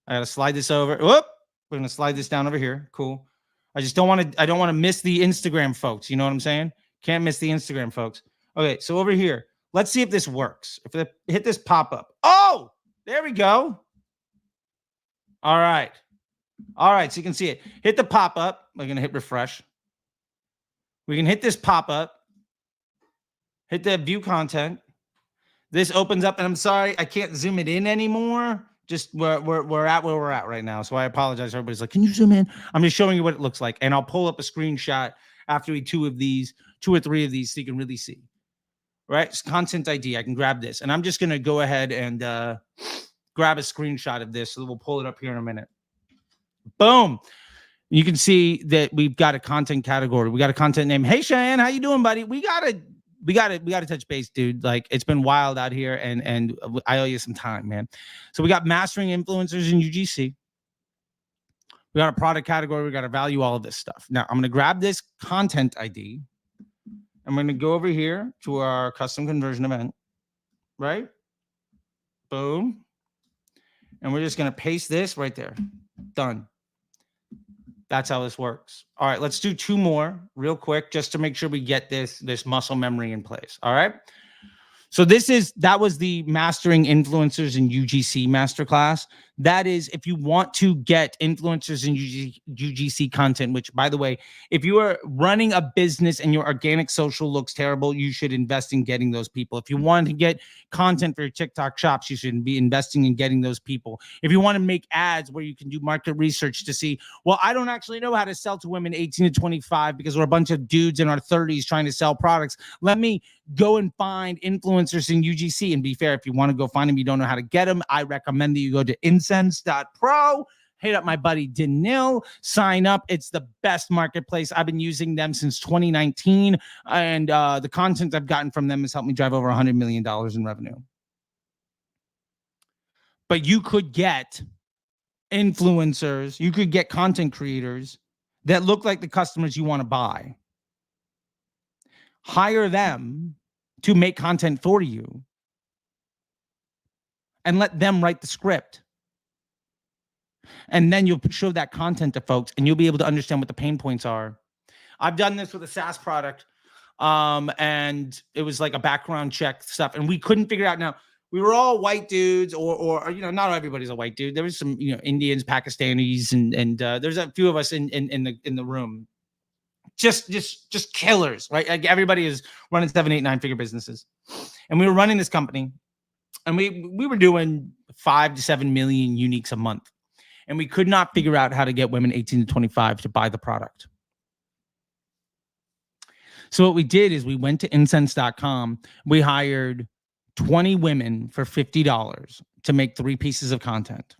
I got to slide this over. Whoop. We're going to slide this down over here. Cool. I just don't want to miss the Instagram folks. You know what I'm saying? Can't miss the Instagram folks. Okay, so over here, let's see if this works. If I hit this pop-up. Oh, there we go. All right. All right, so you can see it. Hit the pop-up. We're going to hit refresh. We can hit this pop-up. Hit the view content. This opens up, and I'm sorry, I can't zoom it in anymore. Just we're at where we're at right now. So I apologize. Everybody's like, can you zoom in? I'm just showing you what it looks like. And I'll pull up a screenshot after we two or three of these so you can really see. Right? It's content ID. I can grab this. And I'm just going to go ahead and grab a screenshot of this. So we'll pull it up here in a minute. Boom. You can see that we've got a content category. We got a content name. Hey, Cheyenne, how you doing, buddy? We got to touch base, dude. Like, it's been wild out here, and I owe you some time, man. So we got mastering influencers in UGC. We got a product category. We got to value all of this stuff. Now, I'm going to grab this content ID. I'm going to go over here to our custom conversion event, right? Boom. And we're just going to paste this right there. Done. That's how this works. All right, let's do two more real quick just to make sure we get this muscle memory in place. All right. So that was the Mastering Influencers in UGC Masterclass. That is, if you want to get influencers in UGC content, which, by the way, if you are running a business and your organic social looks terrible, you should invest in getting those people. If you want to get content for your TikTok shops, you should be investing in getting those people. If you want to make ads where you can do market research to see, well, I don't actually know how to sell to women 18 to 25 because we're a bunch of dudes in our 30s trying to sell products. Let me go and find influencers in UGC. And be fair, if you want to go find them, you don't know how to get them, I recommend that you go to incense.pro, hit up my buddy Danil, sign up. It's the best marketplace. I've been using them since 2019, and the content I've gotten from them has helped me drive over $100 million in revenue. But you could get influencers, you could get content creators that look like the customers you want to buy. Hire them to make content for you and let them write the script. And then you'll show that content to folks and you'll be able to understand what the pain points are. I've done this with a SaaS product, and it was like a background check stuff, and we couldn't figure out. Now, we were all white dudes, or not everybody's a white dude. There was some Indians, Pakistanis, and there's a few of us in the room. Just killers, right? Like, everybody is running 7, 8, 9 figure businesses, and we were running this company, and we were doing 5 to 7 million uniques a month, and we could not figure out how to get women 18 to 25 to buy the product. So what we did is we went to incense.com. We hired 20 women for $50 to make 3 pieces of content.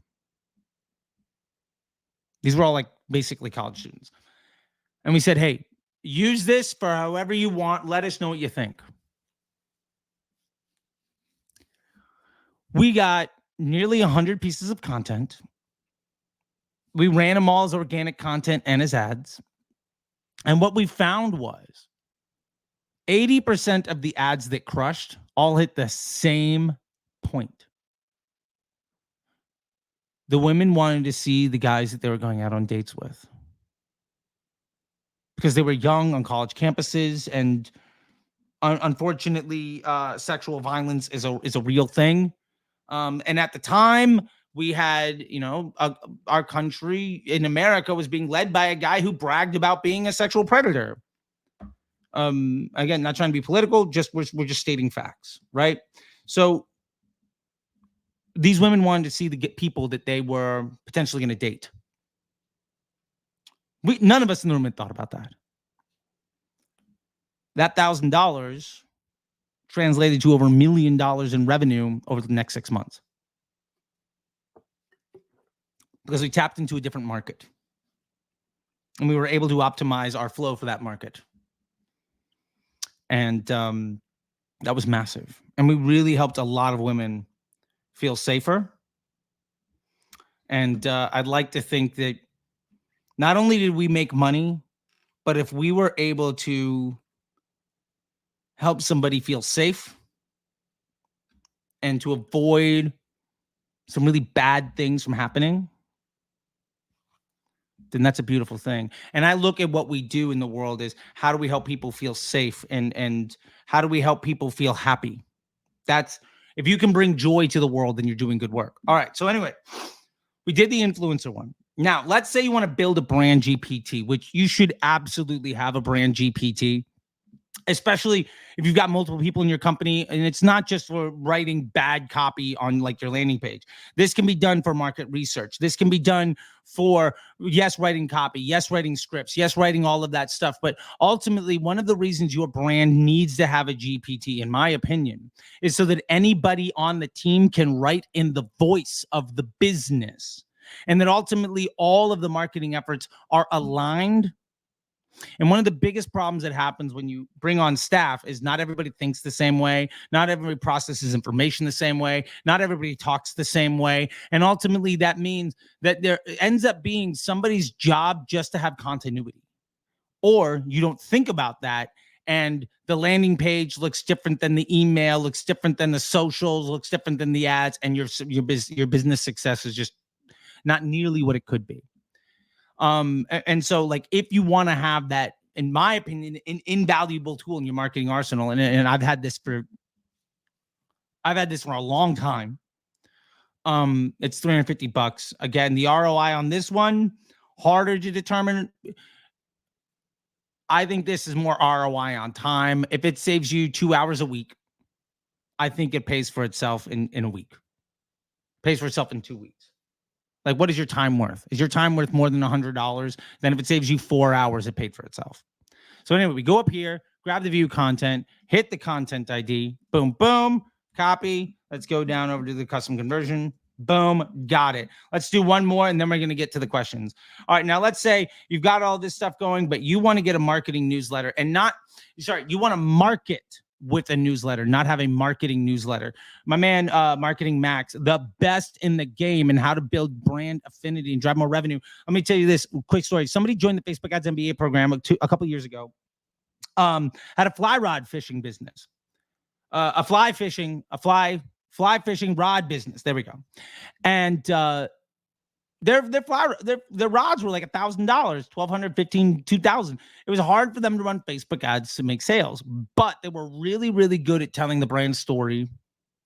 These were all like basically college students. And we said, hey, use this for however you want. Let us know what you think. We got nearly 100 pieces of content. We ran them all as organic content and as ads. And what we found was 80% of the ads that crushed all hit the same point. The women wanted to see the guys that they were going out on dates with, because they were young on college campuses, and unfortunately, sexual violence is a real thing. And at the time, we had, our country in America was being led by a guy who bragged about being a sexual predator. Again, not trying to be political, we're just stating facts, right? So these women wanted to see the people that they were potentially going to date. None of us in the room had thought about that. That $1,000 translated to over $1 million in revenue over the next 6 months, because we tapped into a different market and we were able to optimize our flow for that market. And that was massive. And we really helped a lot of women feel safer. And I'd like to think that not only did we make money, but if we were able to help somebody feel safe and to avoid some really bad things from happening, then that's a beautiful thing. And I look at what we do in the world is how do we help people feel safe and how do we help people feel happy? That's, if you can bring joy to the world, then you're doing good work. All right. So anyway, we did the influencer one. Now, let's say you want to build a brand GPT, which you should absolutely have a brand GPT, especially if you've got multiple people in your company, and it's not just for writing bad copy on like your landing page. This can be done for market research. This can be done for, yes, writing copy, yes, writing scripts, yes, writing all of that stuff. But ultimately, one of the reasons your brand needs to have a GPT, in my opinion, is so that anybody on the team can write in the voice of the business, and that ultimately all of the marketing efforts are aligned. And one of the biggest problems that happens when you bring on staff is not everybody thinks the same way. Not everybody processes information the same way. Not everybody talks the same way. And ultimately, that means that there ends up being somebody's job just to have continuity. Or you don't think about that, and the landing page looks different than the email, looks different than the socials, looks different than the ads, and your business success is just not nearly what it could be. And so like, if you want to have that, in my opinion, an invaluable tool in your marketing arsenal, and I've had this for a long time. It's $350. Again, the ROI on this one, harder to determine. I think this is more ROI on time. If it saves you 2 hours a week, I think it pays for itself in a week. Pays for itself in 2 weeks. Like, what is your time worth? Is your time worth more than $100? Then if it saves you 4 hours, it paid for itself. So anyway, we go up here, grab the view content, hit the content ID, boom, boom, copy. Let's go down over to the custom conversion. Boom, got it. Let's do one more, and then we're going to get to the questions. All right, now let's say you've got all this stuff going, but you want to get a marketing newsletter and you want to market with a newsletter, not have a marketing newsletter. My man, Marketing Max, the best in the game in how to build brand affinity and drive more revenue. Let me tell you this quick story. Somebody joined the Facebook Ads MBA program a couple years ago. Had a fly rod fishing business, a fly fishing rod business. There we go. And their rods were like $1,000, $1,200, $1,500, $2,000. It was hard for them to run Facebook ads to make sales, but they were really, really good at telling the brand story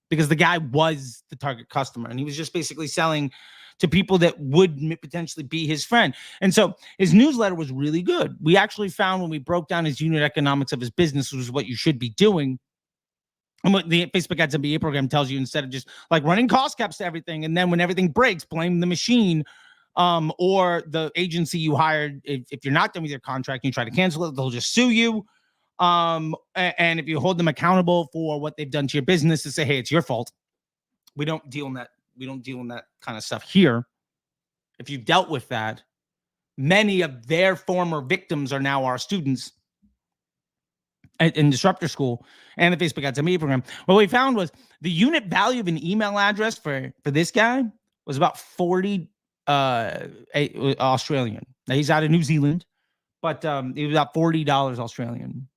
because the guy was the target customer, and he was just basically selling to people that would potentially be his friend. And so his newsletter was really good. We actually found when we broke down his unit economics of his business, which is what you should be doing, and what the Facebook Ads MBA program tells you, instead of just like running cost caps to everything, and then when everything breaks, blame the machine or the agency you hired. If you're not done with your contract and you try to cancel it, they'll just sue you. And if you hold them accountable for what they've done to your business, to say, hey, it's your fault. We don't deal in that. We don't deal in that kind of stuff here. If you've dealt with that, many of their former victims are now our students in Disruptor School and the Facebook Ads MBA program. What we found was the unit value of an email address for this guy was about 40 Australian. Now, he's out of New Zealand, but it was about $40 Australian.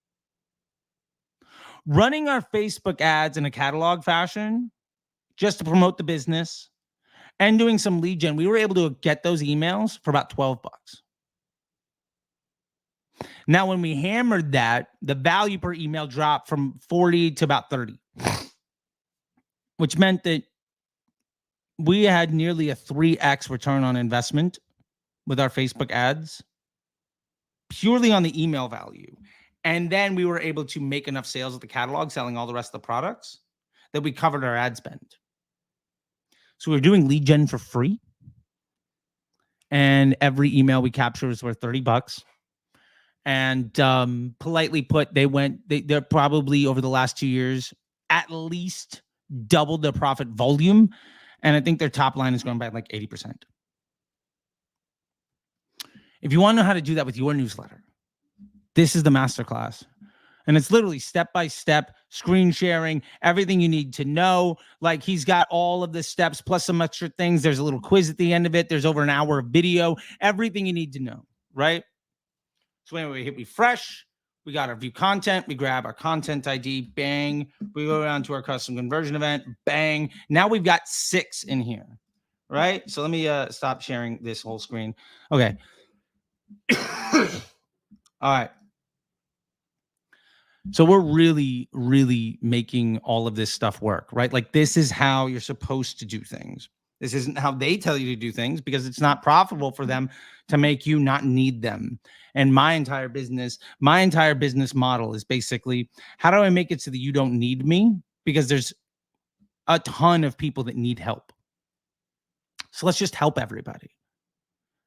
Running our Facebook ads in a catalog fashion just to promote the business and doing some lead gen, we were able to get those emails for about $12. Now, when we hammered that, the value per email dropped from 40 to about 30, which meant that we had nearly a 3x return on investment with our Facebook ads purely on the email value. And then we were able to make enough sales at the catalog, selling all the rest of the products, that we covered our ad spend. So we were doing lead gen for free. And every email we captured was worth $30. And politely put, they're probably over the last 2 years at least doubled their profit volume. And I think their top line is growing by like 80%. If you want to know how to do that with your newsletter, this is the masterclass. And it's literally step-by-step screen sharing, everything you need to know. Like, he's got all of the steps plus some extra things. There's a little quiz at the end of it. There's over an hour of video, everything you need to know, right? So anyway, we hit refresh. We got our view content. We grab our content ID. Bang. We go down to our custom conversion event. Bang. Now we've got 6 in here, right? So let me stop sharing this whole screen. Okay. All right. So we're really, really making all of this stuff work, right? Like, this is how you're supposed to do things. This isn't how they tell you to do things, because it's not profitable for them to make you not need them. And my entire business model is basically, how do I make it so that you don't need me? Because there's a ton of people that need help. So let's just help everybody.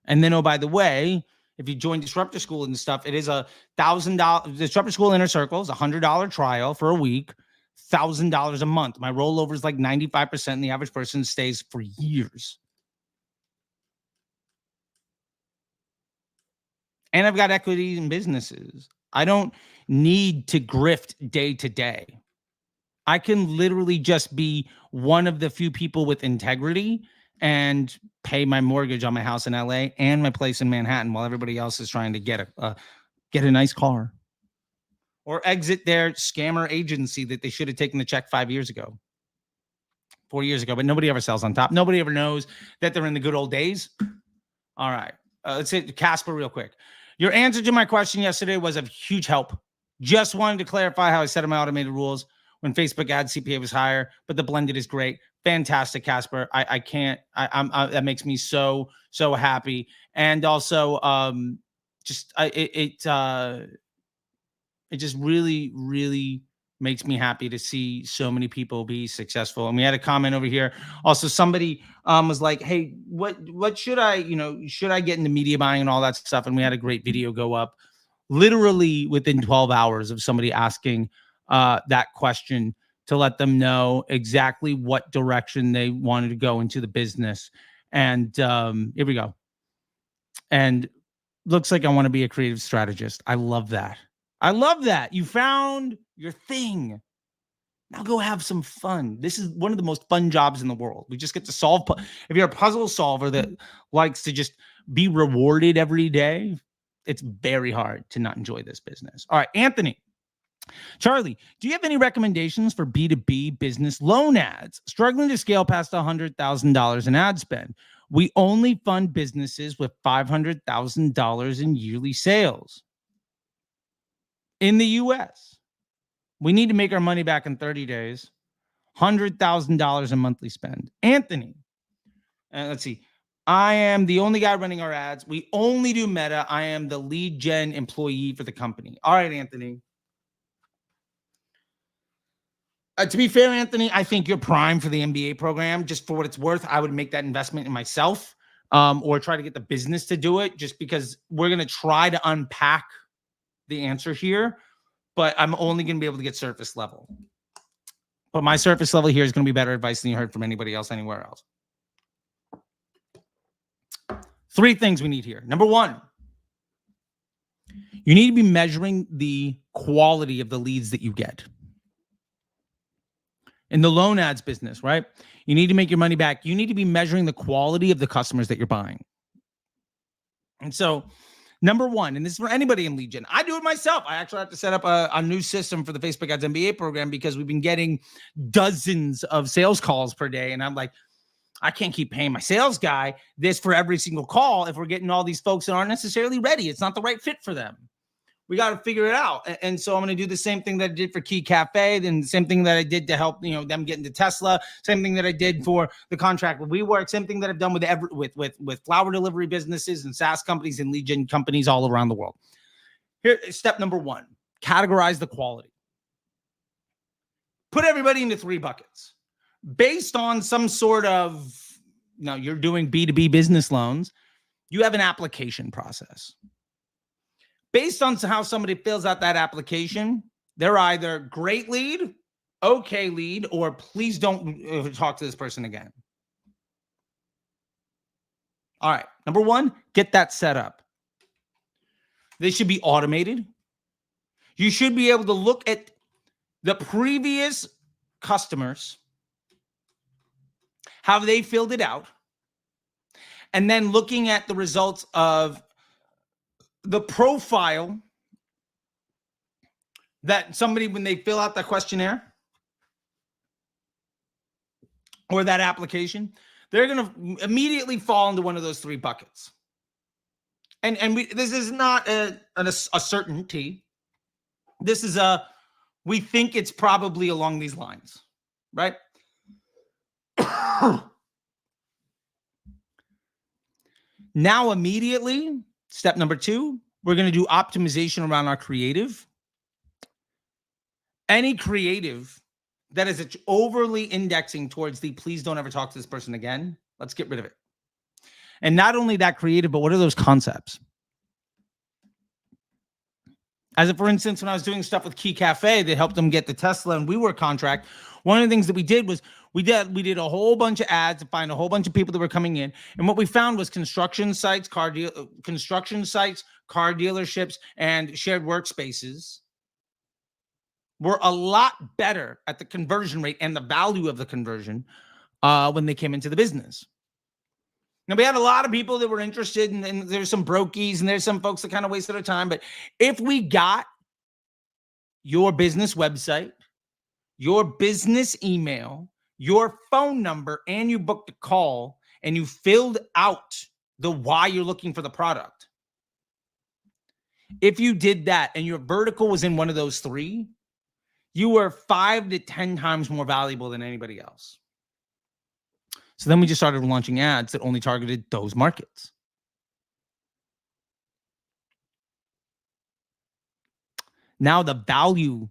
And then, oh, by the way, if you join Disruptor School and stuff, it is $1,000. Disruptor School Inner Circle is $100 trial for a week, $1,000 a month. My rollover is like 95%, and the average person stays for years. And I've got equity in businesses. I don't need to grift day to day. I can literally just be one of the few people with integrity and pay my mortgage on my house in LA and my place in Manhattan, while everybody else is trying to get a nice car or exit their scammer agency that they should have taken the check 4 years ago. But nobody ever sells on top. Nobody ever knows that they're in the good old days. All right. Let's hit Casper real quick. Your answer to my question yesterday was of huge help. Just wanted to clarify how I set up my automated rules when Facebook ad CPA was higher, but the blended is great. Fantastic, Casper. I can't, that makes me so happy. And also, it just really, really makes me happy to see so many people be successful. And we had a comment over here. Also, somebody was like, hey, what should I, should I get into media buying and all that stuff? And we had a great video go up literally within 12 hours of somebody asking that question, to let them know exactly what direction they wanted to go into the business. And here we go. And looks like I want to be a creative strategist. I love that. You found your thing. Now go have some fun. This is one of the most fun jobs in the world. We just get to solve. If you're a puzzle solver that likes to just be rewarded every day, it's very hard to not enjoy this business. All right, Anthony. Charlie, do you have any recommendations for B2B business loan ads? Struggling to scale past $100,000 in ad spend. We only fund businesses with $500,000 in yearly sales. In the US, we need to make our money back in 30 days. $100,000 in monthly spend. Anthony, let's see. I am the only guy running our ads. We only do Meta. I am the lead gen employee for the company. All right, Anthony. To be fair, Anthony, I think you're prime for the MBA program. Just for what it's worth, I would make that investment in myself, or try to get the business to do it, just because we're going to try to unpack the answer here, but I'm only going to be able to get surface level. But my surface level here is going to be better advice than you heard from anybody else anywhere else. 3 things we need here. Number 1, you need to be measuring the quality of the leads that you get. In the loan ads business, right? You need to make your money back. You need to be measuring the quality of the customers that you're buying. And so, number 1, and this is for anybody in lead gen. I do it myself. I actually have to set up a new system for the Facebook Ads MBA program, because we've been getting dozens of sales calls per day. And I'm like, I can't keep paying my sales guy this for every single call if we're getting all these folks that aren't necessarily ready. It's not the right fit for them. We got to figure it out. And so I'm going to do the same thing that I did for Key Cafe, then the same thing that I did to help, them get into Tesla, same thing that I did for the contract with WeWork, same thing that I've done with flower delivery businesses and SaaS companies and lead gen companies all around the world. Here, step number 1, categorize the quality. Put everybody into 3 buckets based on some sort of, you're doing B2B business loans. You have an application process. Based on how somebody fills out that application, they're either great lead, okay lead, or please don't talk to this person again. All right. Number 1, get that set up. They should be automated. You should be able to look at the previous customers, how they filled it out, and then looking at the results of the profile that somebody, when they fill out the questionnaire or that application, they're going to immediately fall into one of those three buckets. And this is not a certainty. This is we think it's probably along these lines, right? Now, immediately, step number 2, we're going to do optimization around our creative. Any creative that is overly indexing towards the please don't ever talk to this person again, let's get rid of it. And not only that creative, but what are those concepts? As for instance, when I was doing stuff with Key Cafe that helped them get the Tesla and WeWork contract, one of the things that we did was we did a whole bunch of ads to find a whole bunch of people that were coming in. And what we found was construction sites, car dealerships, and shared workspaces were a lot better at the conversion rate and the value of the conversion when they came into the business. Now, we had a lot of people that were interested, and there's some brokies, and there's some folks that kind of wasted their time. But if we got your business website, your business email, your phone number, and you booked a call, and you filled out the why you're looking for the product, if you did that and your vertical was in one of those three, you were 5 to 10 times more valuable than anybody else. So then we just started launching ads that only targeted those markets. Now the value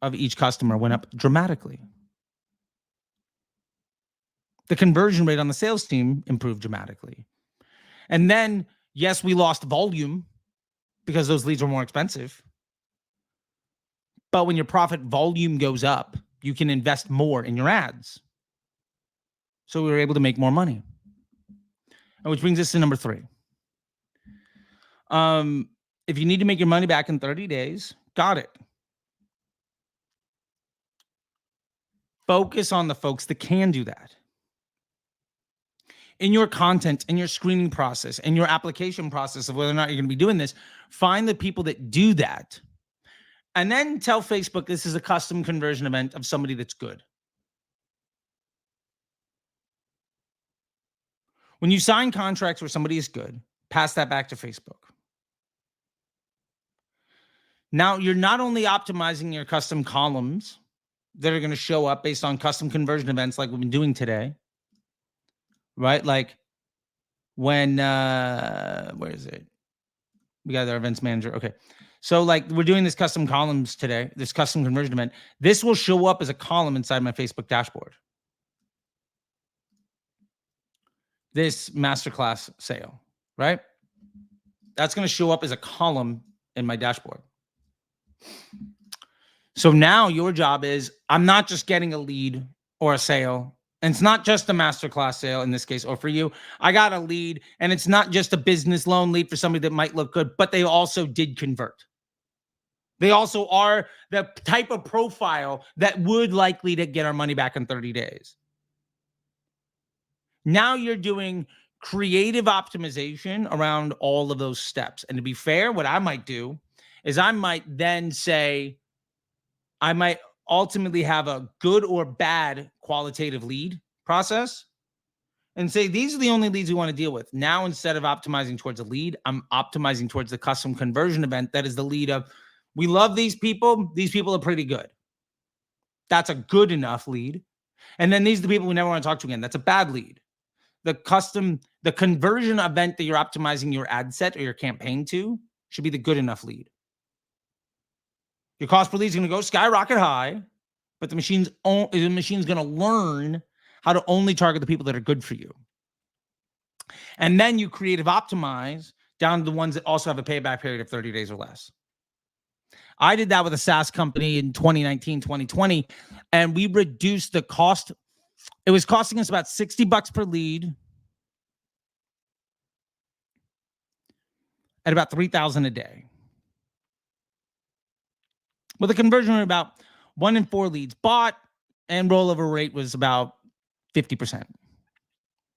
of each customer went up dramatically. The conversion rate on the sales team improved dramatically. And then, yes, we lost volume because those leads were more expensive. But when your profit volume goes up, you can invest more in your ads. So we were able to make more money. Which brings us to number 3. If you need to make your money back in 30 days, got it. Focus on the folks that can do that. In your content, in your screening process, in your application process of whether or not you're going to be doing this, find the people that do that. And then tell Facebook this is a custom conversion event of somebody that's good. When you sign contracts where somebody is good, pass that back to Facebook. Now, you're not only optimizing your custom columns that are going to show up based on custom conversion events like we've been doing today, right? Like when, where is it? We got our events manager. Okay. So like we're doing this custom columns today, this custom conversion event. This will show up as a column inside my Facebook dashboard. This Masterclass sale, right? That's going to show up as a column in my dashboard. So now your job is, I'm not just getting a lead or a sale, and it's not just a Masterclass sale in this case, or for you, I got a lead, and it's not just a business loan lead for somebody that might look good, but they also did convert. They also are the type of profile that would likely to get our money back in 30 days. Now you're doing creative optimization around all of those steps. And to be fair, what I might do is I might then say, I might ultimately have a good or bad qualitative lead process and say, these are the only leads we want to deal with. Now, instead of optimizing towards a lead, I'm optimizing towards the custom conversion event. That is the lead of, we love these people. These people are pretty good. That's a good enough lead. And then these are the people we never want to talk to again. That's a bad lead. The conversion event that you're optimizing your ad set or your campaign to should be the good enough lead. Your cost per lead is going to go skyrocket high, but the machine's going to learn how to only target the people that are good for you. And then you creative optimize down to the ones that also have a payback period of 30 days or less. I did that with a SaaS company in 2019, 2020, and we reduced the cost. It was costing us about $60 per lead at about $3,000 a day, with a conversion rate about 1 in 4 leads bought, and rollover rate was about 50%.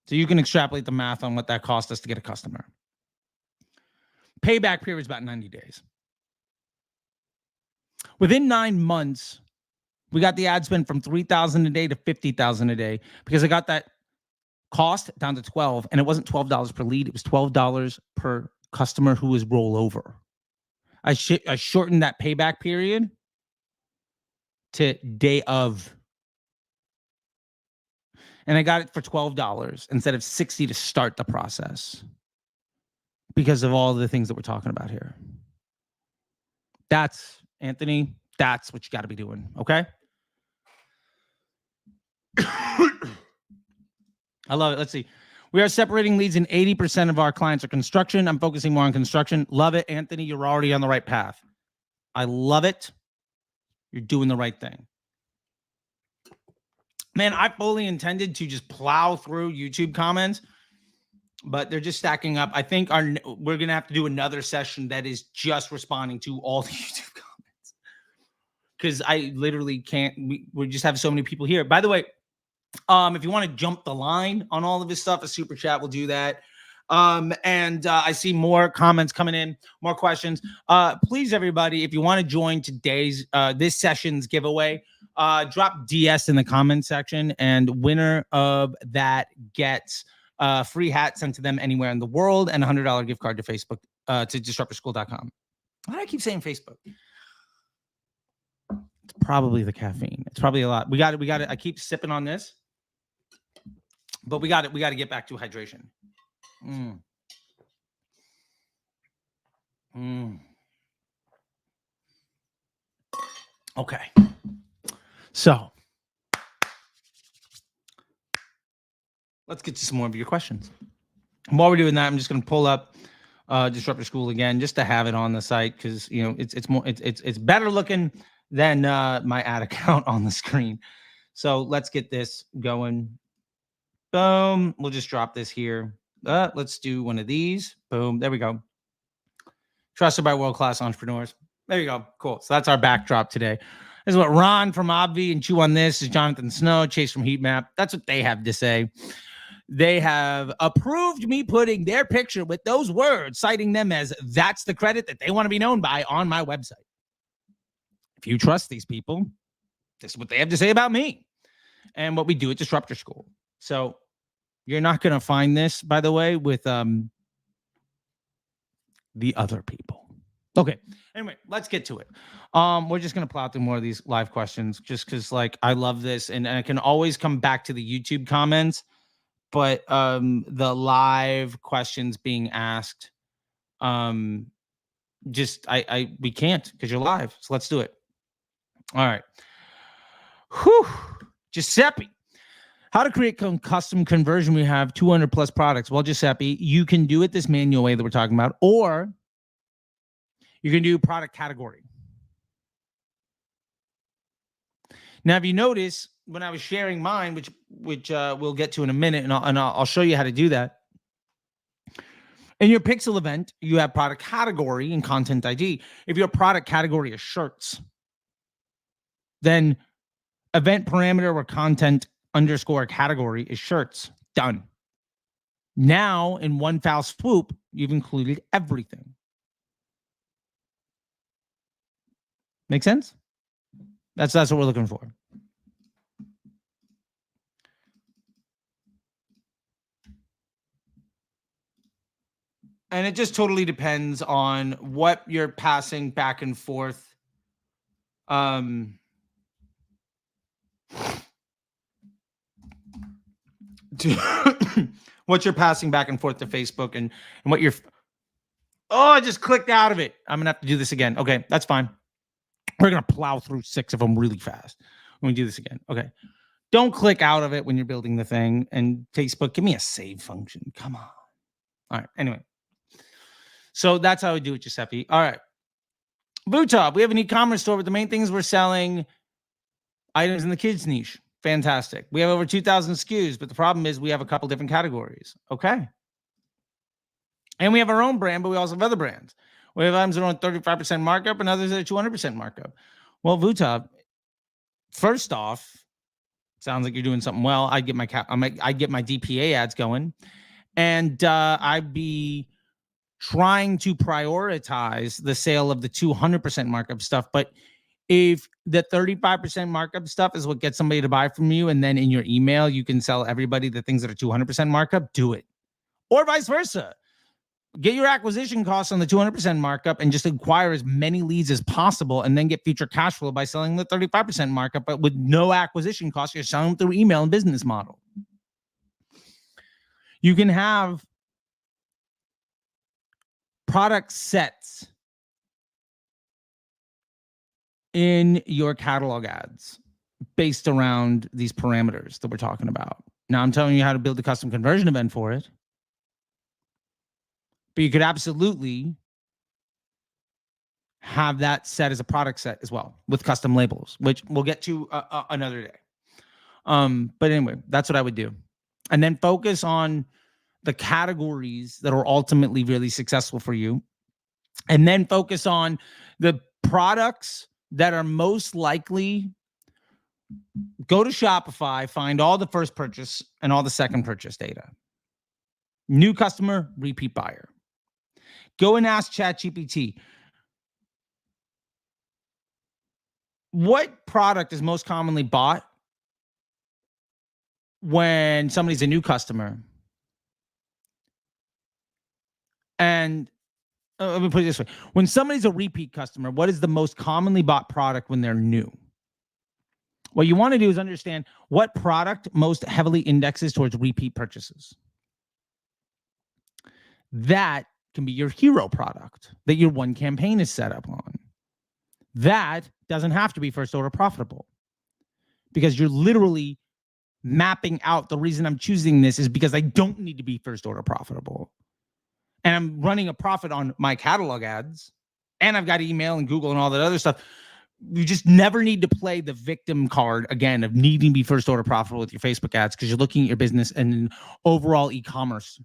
So you can extrapolate the math on what that cost us to get a customer. Payback period is about 90 days. Within 9 months, we got the ad spend from $3,000 a day to $50,000 a day because I got that cost down to $12, and it wasn't $12 per lead. It was $12 per customer who was rollover. I shortened that payback period to day of. And I got it for $12 instead of $60 to start the process because of all the things that we're talking about here. That's, Anthony, that's what you got to be doing, okay? I love it. Let's see. We are separating leads, and 80% of our clients are construction. I'm focusing more on construction. Love it, Anthony. You're already on the right path. I love it. You're doing the right thing. Man, I fully intended to just plow through YouTube comments, but they're just stacking up. I think we're going to have to do another session that is just responding to all the YouTube comments because I literally can't. We just have so many people here. By the way, if you want to jump the line on all of this stuff, a super chat will do that. I see more comments coming in, more questions. Please, everybody, if you want to join today's this session's giveaway, drop DS in the comment section, and winner of that gets a free hat sent to them anywhere in the world and a $100 gift card to Facebook to disruptorschool.com. Why do I keep saying Facebook? It's probably the caffeine. It's probably a lot. We got it. I keep sipping on this, but we got to get back to hydration. Okay. So let's get to some more of your questions. And while we're doing that, I'm just going to pull up Disruptor School again just to have it on the site because it's better looking than my ad account on the screen. So let's get this going. Boom. We'll just drop this here. Let's do one of these. Boom. There we go. Trusted by world-class entrepreneurs. There you go. Cool. So that's our backdrop today. This is what Ron from Obvi and Chew on This is Jonathan Snow, Chase from Heatmap. That's what they have to say. They have approved me putting their picture with those words, citing them as that's the credit that they want to be known by on my website. If you trust these people, this is what they have to say about me and what we do at Disruptor School. So you're not going to find this, by the way, with the other people. Okay. Anyway, let's get to it. We're just going to plow through more of these live questions just because, like, I love this. And I can always come back to the YouTube comments, but the live questions being asked, we can't because you're live. So let's do it. All right. Whew. Giuseppe. How to create custom conversion. We have 200 plus products. Well, Giuseppe, you can do it this manual way that we're talking about, or you can do product category. Now, if you notice, when I was sharing mine, which we'll get to in a minute, and I'll show you how to do that. In your Pixel event, you have product category and content ID. If your product category is shirts, then event parameter or content _ category is shirts. Done. Now, in one foul swoop, you've included everything. Make sense? That's what we're looking for. And it just totally depends on what you're passing back and forth. What you're passing back and forth to Facebook and what you're... Oh, I just clicked out of it. I'm going to have to do this again. Okay, that's fine. We're going to plow through 6 of them really fast. When we do this again. Okay. Don't click out of it when you're building the thing. And Facebook, give me a save function. Come on. All right. Anyway. So that's how we do it, Giuseppe. All right. Vutov, we have an e-commerce store, but the main things we're selling items in the kids niche. Fantastic. We have over 2,000 SKUs, but the problem is we have a couple different categories. Okay. And we have our own brand, but we also have other brands. We have items that are on 35% markup and others that are 200% markup. Well, Vutov, First off, sounds like you're doing something well. I get my DPA ads going, and I'd be trying to prioritize the sale of the 200% markup stuff. But if the 35% markup stuff is what gets somebody to buy from you, and then in your email you can sell everybody the things that are 200% markup, do it. Or vice versa. Get your acquisition costs on the 200% markup and just acquire as many leads as possible, and then get future cash flow by selling the 35% markup, but with no acquisition costs. You're selling through email and business model. You can have product sets in your catalog ads based around these parameters that we're talking about. Now, I'm telling you how to build a custom conversion event for it. But you could absolutely have that set as a product set as well with custom labels, which we'll get to another day. But anyway, that's what I would do. And then focus on the categories that are ultimately really successful for you. And then focus on the products that are most likely. Go to Shopify, find all the first purchase and all the second purchase data. New customer, repeat buyer. Go and ask ChatGPT, what product is most commonly bought when somebody's a new customer? And let me put it this way. When somebody's a repeat customer, what is the most commonly bought product when they're new? What you want to do is understand what product most heavily indexes towards repeat purchases. That can be your hero product that your one campaign is set up on. That doesn't have to be first order profitable, because you're literally mapping out the reason I'm choosing this is because I don't need to be first order profitable. And I'm running a profit on my catalog ads, and I've got email and Google and all that other stuff. You just never need to play the victim card again of needing to be first order profitable with your Facebook ads, because you're looking at your business and overall e-commerce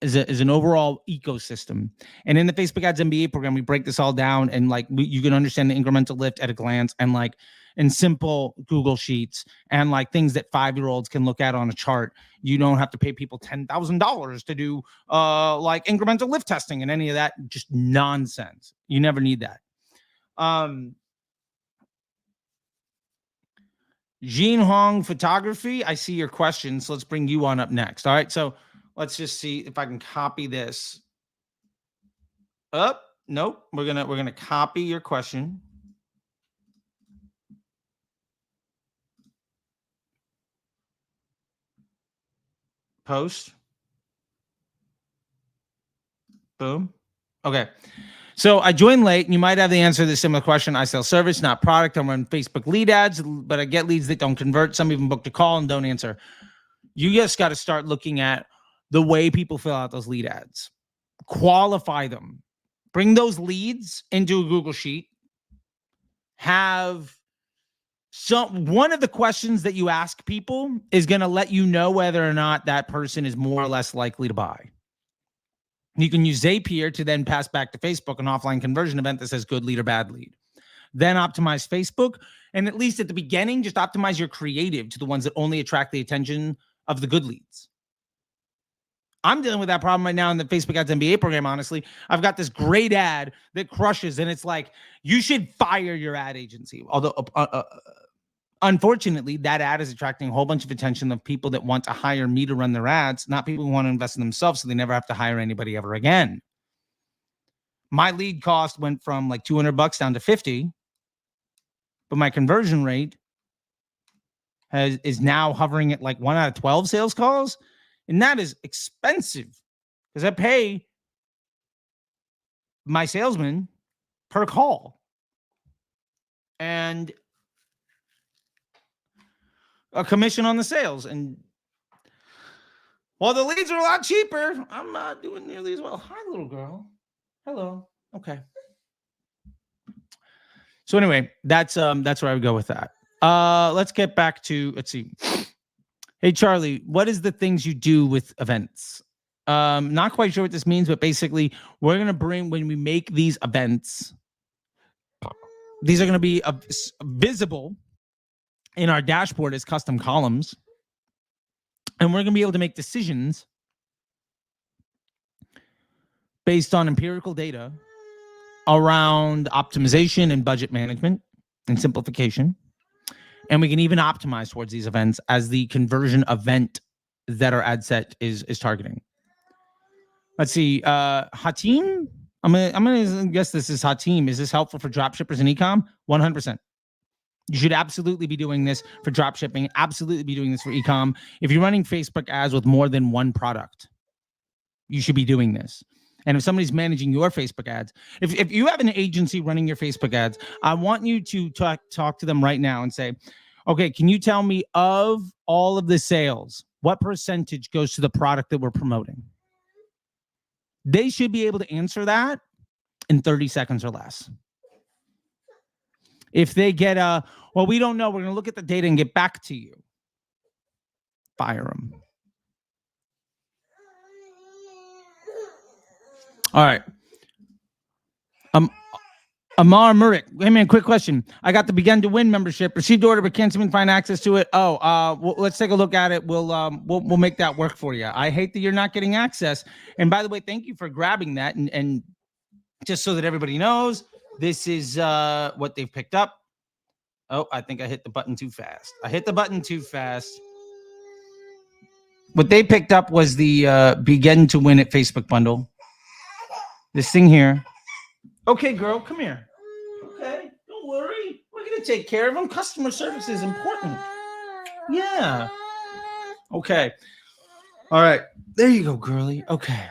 is an overall ecosystem. And in the Facebook Ads MBA program, we break this all down, and you can understand the incremental lift at a glance, and in simple Google Sheets, and things that 5-year-olds can look at on a chart. You don't have to pay people $10,000 to do incremental lift testing and any of that. Just nonsense. You never need that. Jean Hong Photography, I see your question, so let's bring you on up next. All right, so let's just see if I can copy this. Nope. We're gonna copy your question. Post. Boom. Okay. So I joined late, and you might have the answer to this similar question. I sell service, not product. I run Facebook lead ads, but I get leads that don't convert. Some even booked a call and don't answer. You just got to start looking at the way people fill out those lead ads. Qualify them. Bring those leads into a Google Sheet. Have one of the questions that you ask people is going to let you know whether or not that person is more or less likely to buy. You can use Zapier to then pass back to Facebook an offline conversion event that says good lead or bad lead. Then optimize Facebook. And at least at the beginning, just optimize your creative to the ones that only attract the attention of the good leads. I'm dealing with that problem right now in the Facebook Ads MBA program, honestly. I've got this great ad that crushes, and it's like, you should fire your ad agency. Although, unfortunately, that ad is attracting a whole bunch of attention of people that want to hire me to run their ads, not people who want to invest in themselves so they never have to hire anybody ever again. My lead cost went from $200 down to $50, but my conversion rate is now hovering at 1 out of 12 sales calls. And that is expensive, because I pay my salesman per call. And a commission on the sales. And while the leads are a lot cheaper, I'm not doing nearly as well. Hi, little girl. Hello. Okay. So anyway, that's where I would go with that. Let's get back to, let's see. Hey, Charlie, what is the things you do with events? Not quite sure what this means, but basically we're going to bring, when we make these events, these are going to be visible in our dashboard as custom columns. And we're going to be able to make decisions based on empirical data around optimization and budget management and simplification. And we can even optimize towards these events as the conversion event that our ad set is targeting. Let's see, Hatim. I'm gonna guess this is Hatim. Is this helpful for dropshippers and ecom? 100%. You should absolutely be doing this for dropshipping. Absolutely be doing this for ecom. If you're running Facebook ads with more than one product, you should be doing this. And if somebody's managing your Facebook ads, if you have an agency running your Facebook ads, I want you to talk to them right now and say, okay, can you tell me of all of the sales, what percentage goes to the product that we're promoting? They should be able to answer that in 30 seconds or less. If they get well, we don't know, we're going to look at the data and get back to you, fire them. All right. Amar Murik. Hey man, quick question. I got the Begin to Win membership. Received order, but can't even find access to it. Well, let's take a look at it. We'll make that work for you. I hate that you're not getting access. And by the way, thank you for grabbing that. And just so that everybody knows, this is what they've picked up. Oh, I think I hit the button too fast. What they picked up was the Begin to Win at Facebook bundle. This thing here. Okay, girl, come here. Okay, don't worry. We're going to take care of them. Customer service is important. Yeah. Okay. All right. There you go, girly. Okay.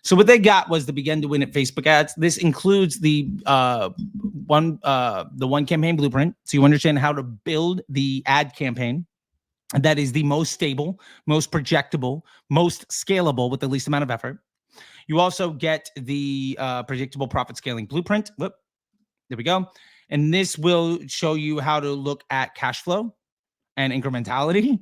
So what they got was the Begin to Win at Facebook ads. This includes the one campaign blueprint. So you understand how to build the ad campaign that is the most stable, most projectable, most scalable with the least amount of effort. You also get the predictable profit scaling blueprint. Whoop, there we go. And this will show you how to look at cash flow and incrementality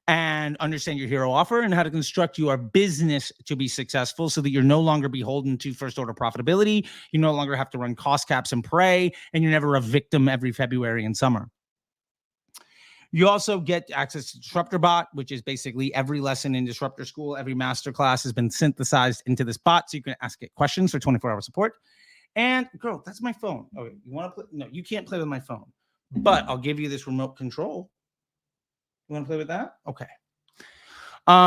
and understand your hero offer and how to construct your business to be successful so that you're no longer beholden to first order profitability. You no longer have to run cost caps and pray, and you're never a victim every February and summer. You also get access to Disruptor bot, which is basically every lesson in Disruptor School. Every masterclass has been synthesized into this bot, so you can ask it questions for 24-hour support. And girl, that's my phone. Oh, you want to play? No, you can't play with my phone, but I'll give you this remote control. You want to play with that? Okay.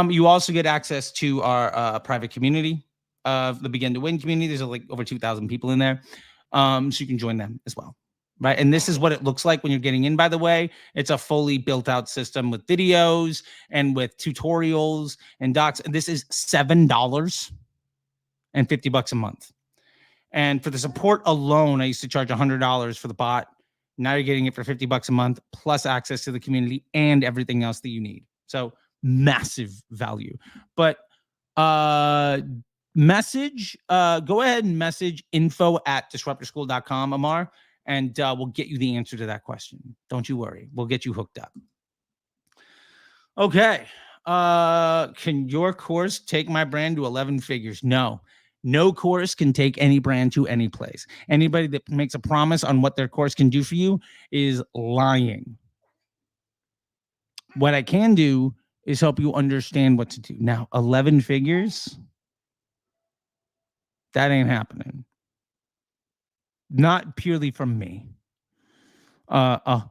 You also get access to our private community of the Begin to Win community. There's like over 2,000 people in there, so you can join them as well. Right. And this is what it looks like when you're getting in, by the way. It's a fully built out system with videos and with tutorials and docs. And this is $7 and $50 a month. And for the support alone, I used to charge $100 for the bot. Now you're getting it for $50 a month, plus access to the community and everything else that you need. So massive value. But go ahead and message info@disruptorschool.com, Amar. And we'll get you the answer to that question. Don't you worry. We'll get you hooked up. Okay. Can your course take my brand to 11 figures? No. No course can take any brand to any place. Anybody that makes a promise on what their course can do for you is lying. What I can do is help you understand what to do. Now, 11 figures, that ain't happening. Not purely from me. Like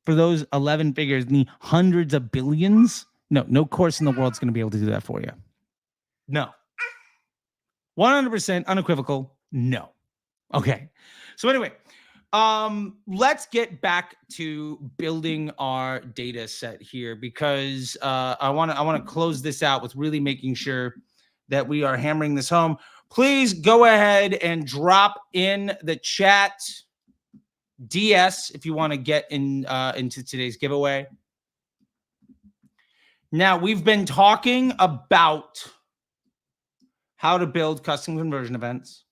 for those 11 figures, the hundreds of billions. No course in the world is going to be able to do that for you. No. 100% unequivocal. No. Okay. So anyway, let's get back to building our data set here because I want to close this out with really making sure that we are hammering this home. Please go ahead and drop in the chat DS if you want to get into today's giveaway. Now, we've been talking about how to build custom conversion events.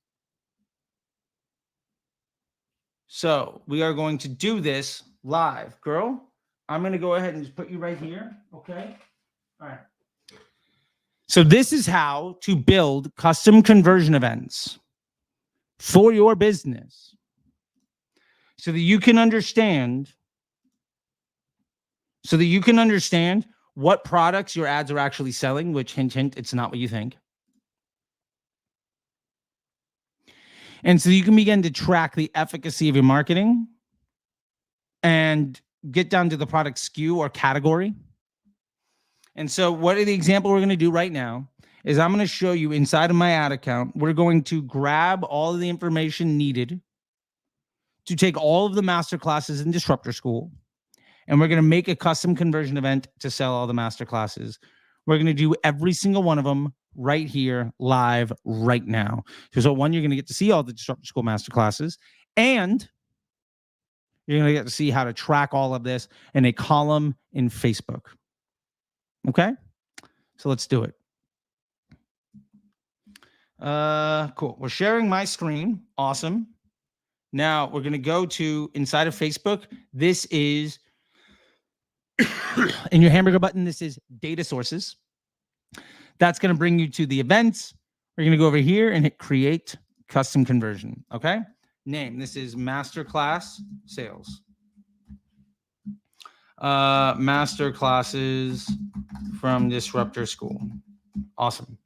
So we are going to do this live. Girl, I'm going to go ahead and just put you right here. Okay. All right. So this is how to build custom conversion events for your business so that you can understand so that you can understand what products your ads are actually selling, which hint, hint, it's not what you think. And so you can begin to track the efficacy of your marketing and get down to the product SKU or category. And so what are the example we're going to do right now is I'm going to show you inside of my ad account, we're going to grab all of the information needed to take all of the masterclasses in Disruptor School, and we're going to make a custom conversion event to sell all the masterclasses. We're going to do every single one of them right here, live, right now. So one, you're going to get to see all the Disruptor School masterclasses, and you're going to get to see how to track all of this in a column in Facebook. Okay? So let's do it. Cool. We're sharing my screen. Awesome. Now we're going to go to inside of Facebook. This is in your hamburger button. This is data sources. That's going to bring you to the events. We're going to go over here and hit create custom conversion. Okay. Name. This is Masterclass sales. Masterclasses from Disruptor School. Awesome.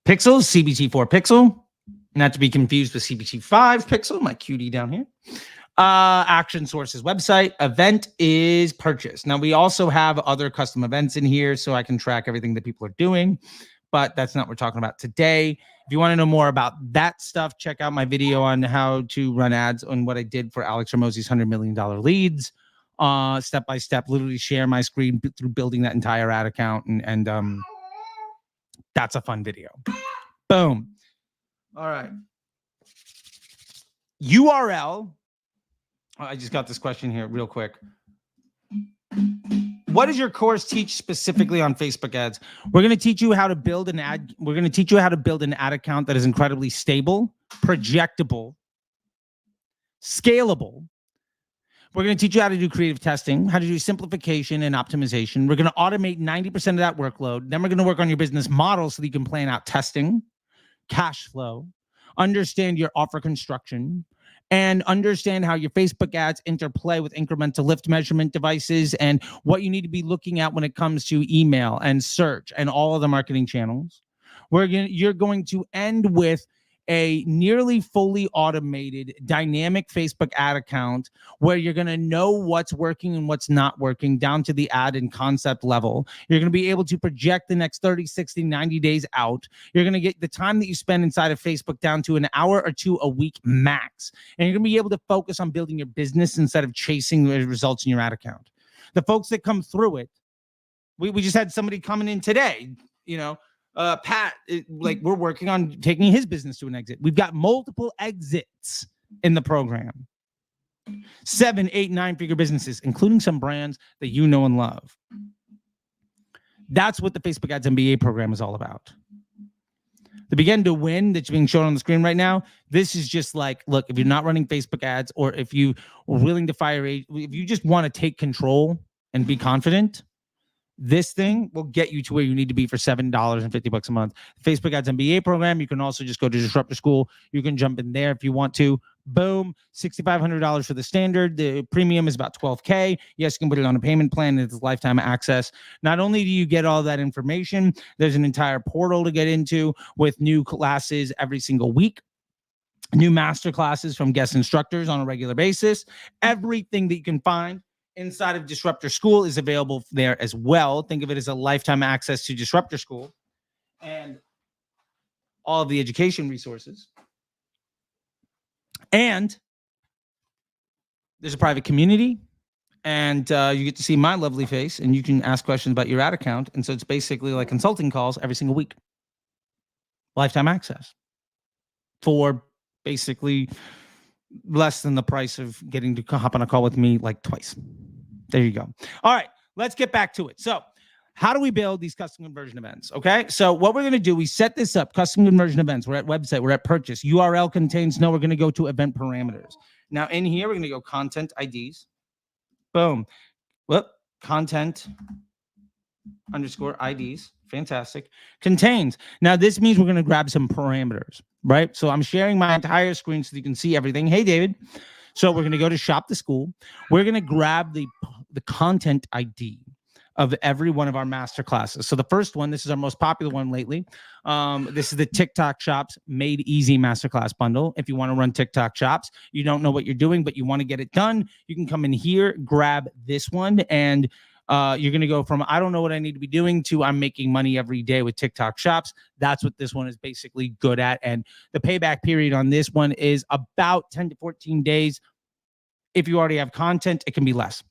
Pixels, CBT4 pixel. Not to be confused with CBT5 pixel, my cutie down here. Action sources website. Event is purchase. Now we also have other custom events in here so I can track everything that people are doing, but that's not what we're talking about today. If you want to know more about that stuff, check out my video on how to run ads on what I did for Alex Ramosie's $100 million leads. Step by step, literally share my screen through building that entire ad account. And that's a fun video. Boom. All right. URL. I just got this question here real quick. What does your course teach specifically on Facebook ads? We're going to teach you how to build an ad. We're going to teach you how to build an ad account that is incredibly stable, projectable, scalable. We're going to teach you how to do creative testing, how to do simplification and optimization. We're going to automate 90% of that workload. Then we're going to work on your business model so that you can plan out testing, cash flow, understand your offer construction, and understand how your Facebook ads interplay with incremental lift measurement devices and what you need to be looking at when it comes to email and search and all of the marketing channels. You're going to end with a nearly fully automated dynamic Facebook ad account where you're going to know what's working and what's not working down to the ad and concept level. You're going to be able to project the next 30, 60, 90 days out. You're going to get the time that you spend inside of Facebook down to an hour or two a week max. And you're going to be able to focus on building your business instead of chasing the results in your ad account. The folks that come through it, we just had somebody coming in today, Pat, we're working on taking his business to an exit. We've got multiple exits in the program. 7, 8, 9-figure businesses, including some brands that you know and love. That's what the Facebook Ads MBA program is all about. The Begin to Win that's being shown on the screen right now, this is just like, look, if you're not running Facebook ads, or if you are willing to if you just want to take control and be confident, this thing will get you to where you need to be for $7.50 a month. Facebook Ads MBA program. You can also just go to Disruptor School. You can jump in there if you want to. Boom, $6,500 for the standard. The premium is about $12K. Yes, you can put it on a payment plan. It's lifetime access. Not only do you get all that information, there's an entire portal to get into with new classes every single week. New master classes from guest instructors on a regular basis. Everything that you can find inside of Disruptor School is available there as well. Think of it as a lifetime access to Disruptor School and all of the education resources. And there's a private community, and you get to see my lovely face, and you can ask questions about your ad account. And so it's basically like consulting calls every single week. Lifetime access for basically less than the price of getting to hop on a call with me like twice. There you go. All right, let's get back to it. So how do we build these custom conversion events? Okay, so what we're going to do, we set this up, custom conversion events. We're at website, we're at purchase. URL contains no, we're going to go to event parameters. Now in here, we're going to go content IDs. Boom. Well, content underscore IDs. Fantastic. Contains. Now this means we're going to grab some parameters, right? So I'm sharing my entire screen so you can see everything. Hey, David. So we're going to go to shop the school. We're going to grab the the content ID of every one of our master classes. So the first one, this is our most popular one lately. This is the TikTok Shops Made Easy Masterclass bundle. If you want to run TikTok Shops, you don't know what you're doing, but you want to get it done, you can come in here, grab this one, and you're going to go from, I don't know what I need to be doing, to I'm making money every day with TikTok Shops. That's what this one is basically good at. And the payback period on this one is about 10 to 14 days. If you already have content, it can be less.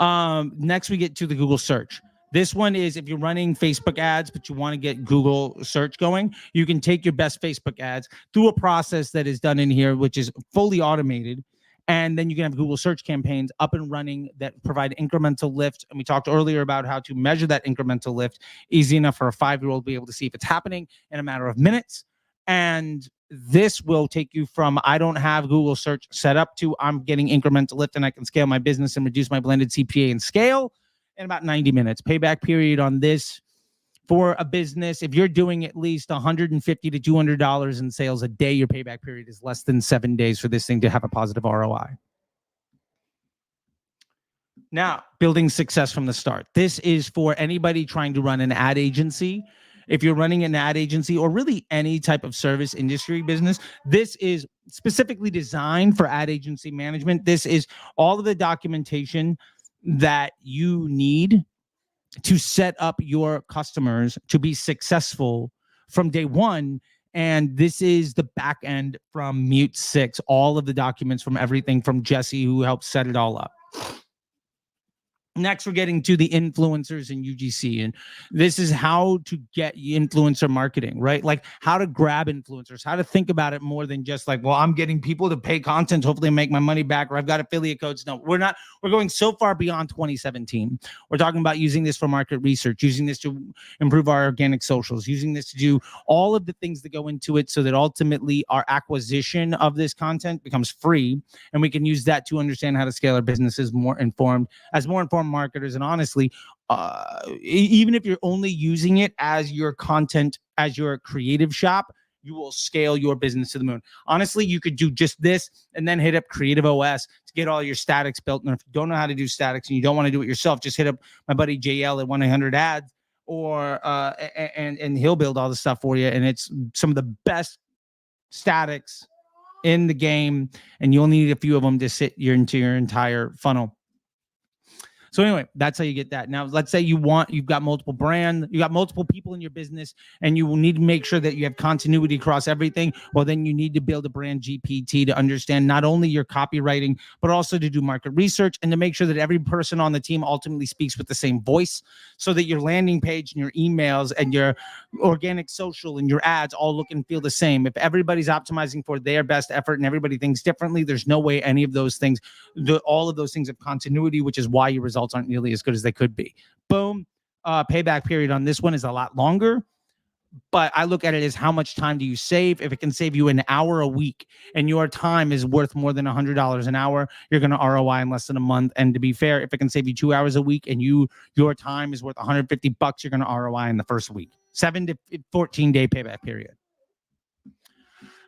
Next, we get to the Google search. This one is if you're running Facebook ads, but you want to get Google search going, you can take your best Facebook ads through a process that is done in here, which is fully automated. And then you can have Google search campaigns up and running that provide incremental lift. And we talked earlier about how to measure that incremental lift. Easy enough for a 5-year-old to be able to see if it's happening in a matter of minutes. And this will take you from I don't have Google search set up to I'm getting incremental lift and I can scale my business and reduce my blended CPA and scale in about 90 minutes. Payback period on this for a business, if you're doing at least $150 to $200 in sales a day, your payback period is less than 7 days for this thing to have a positive ROI. Now, building success from the start. This is for anybody trying to run an ad agency. If you're running an ad agency or really any type of service industry business, this is specifically designed for ad agency management. This is all of the documentation that you need to set up your customers to be successful from day one. And this is the back end from Mute 6, all of the documents from everything from Jesse, who helped set it all up. Next, we're getting to the influencers in UGC. And this is how to get influencer marketing, right? Like how to grab influencers, how to think about it more than just like, well, I'm getting people to pay content, hopefully make my money back, or I've got affiliate codes. No, we're not. We're going so far beyond 2017. We're talking about using this for market research, using this to improve our organic socials, using this to do all of the things that go into it so that ultimately our acquisition of this content becomes free. And we can use that to understand how to scale our businesses more informed marketers. And honestly, even if you're only using it as your content, as your creative shop, you will scale your business to the moon. Honestly, you could do just this and then hit up Creative OS to get all your statics built. And if you don't know how to do statics and you don't want to do it yourself, just hit up my buddy JL at 1-800-ADS, or and he'll build all the stuff for you. And it's some of the best statics in the game, and you only need a few of them to sit into your entire funnel. So anyway, that's how you get that. Now, let's say you've got multiple brands, you got multiple people in your business, and you will need to make sure that you have continuity across everything. Well, then you need to build a brand GPT to understand not only your copywriting, but also to do market research and to make sure that every person on the team ultimately speaks with the same voice, so that your landing page and your emails and your organic social and your ads all look and feel the same. If everybody's optimizing for their best effort and everybody thinks differently, there's no way any of those things, all of those things have continuity, which is why your results aren't nearly as good as they could be. Boom. Payback period on this one is a lot longer, but I look at it as how much time do you save. If it can save you an hour a week and your time is worth more than $100 an hour, you're going to ROI in less than a month. And to be fair, if it can save you 2 hours a week and your time is worth $150, you're going to ROI in the first week. 7 to 14 day payback period.